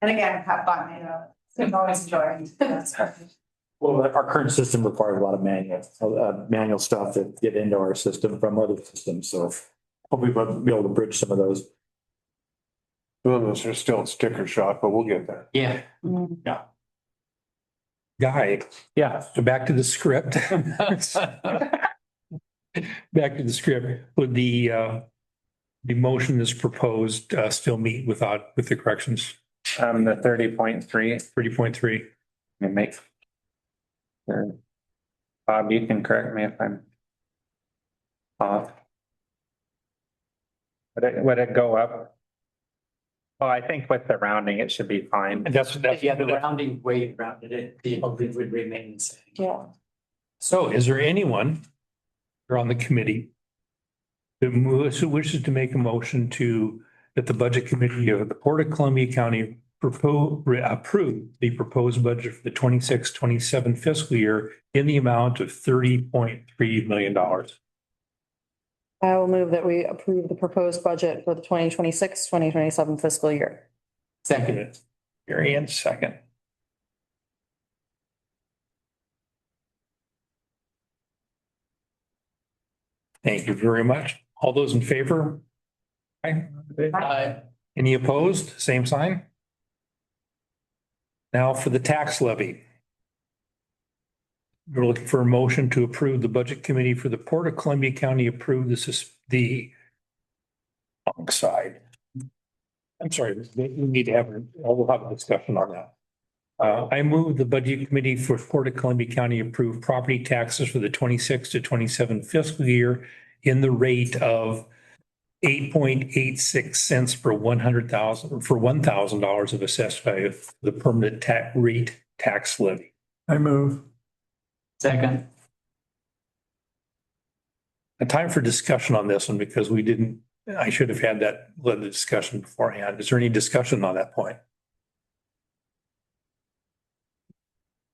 And again, have fun, I'm always enjoying. Well, our current system requires a lot of manual stuff to get into our system from other systems, so hopefully we'll be able to bridge some of those. Some of us are still sticker shock, but we'll get there. Yeah. Guy. Yeah. So back to the script. Back to the script. Would the motion that's proposed still meet with the corrections? The 30.3. 30.3. And make. Sure. Bob, you can correct me if I'm off. Would it go up? Well, I think with the rounding, it should be fine. And that's The rounding way you rounded it, it would remain the same. Yeah. So is there anyone or on the committee who wishes to make a motion to that the Budget Committee of the Port of Columbia County approve the proposed budget for the 26-27 fiscal year in the amount of $30.3 million. I will move that we approve the proposed budget for the 2026-2027 fiscal year. Second. Mary Ann, second. Thank you very much. All those in favor? Aye. Aye. Any opposed? Same sign. Now for the tax levy. We're looking for a motion to approve the Budget Committee for the Port of Columbia County approve the wrong side. I'm sorry, we need to we'll have a discussion on that. I move the Budget Committee for Port of Columbia County approve property taxes for the 26 to 27 fiscal year in the rate of 8.86 cents per $1,000 of assessed value, the permanent tax levy. I move. Second. A time for discussion on this one because I should have had led the discussion beforehand. Is there any discussion on that point?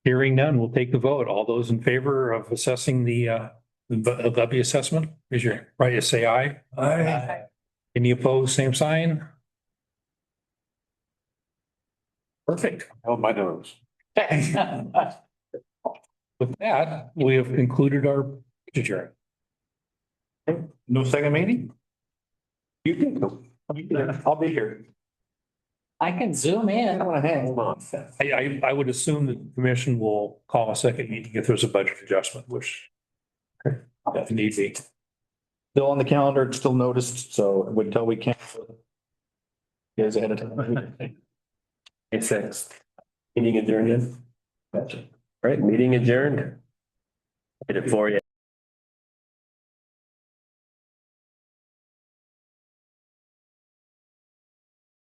Hearing none, we'll take the vote. All those in favor of assessing the levy assessment, is your right to say aye. Aye. Any opposed, same sign? Perfect. Held my nose. With that, we have concluded our adjournment. No second meeting? You can go. I'll be here. I can zoom in. Hold on. I would assume that the commission will call a second meeting if there's a budget adjustment, which if need be. Still on the calendar, it's still noticed, so until we cancel. You guys ahead of time. May 6th. Meeting adjourned. Right, meeting adjourned. Did it for you.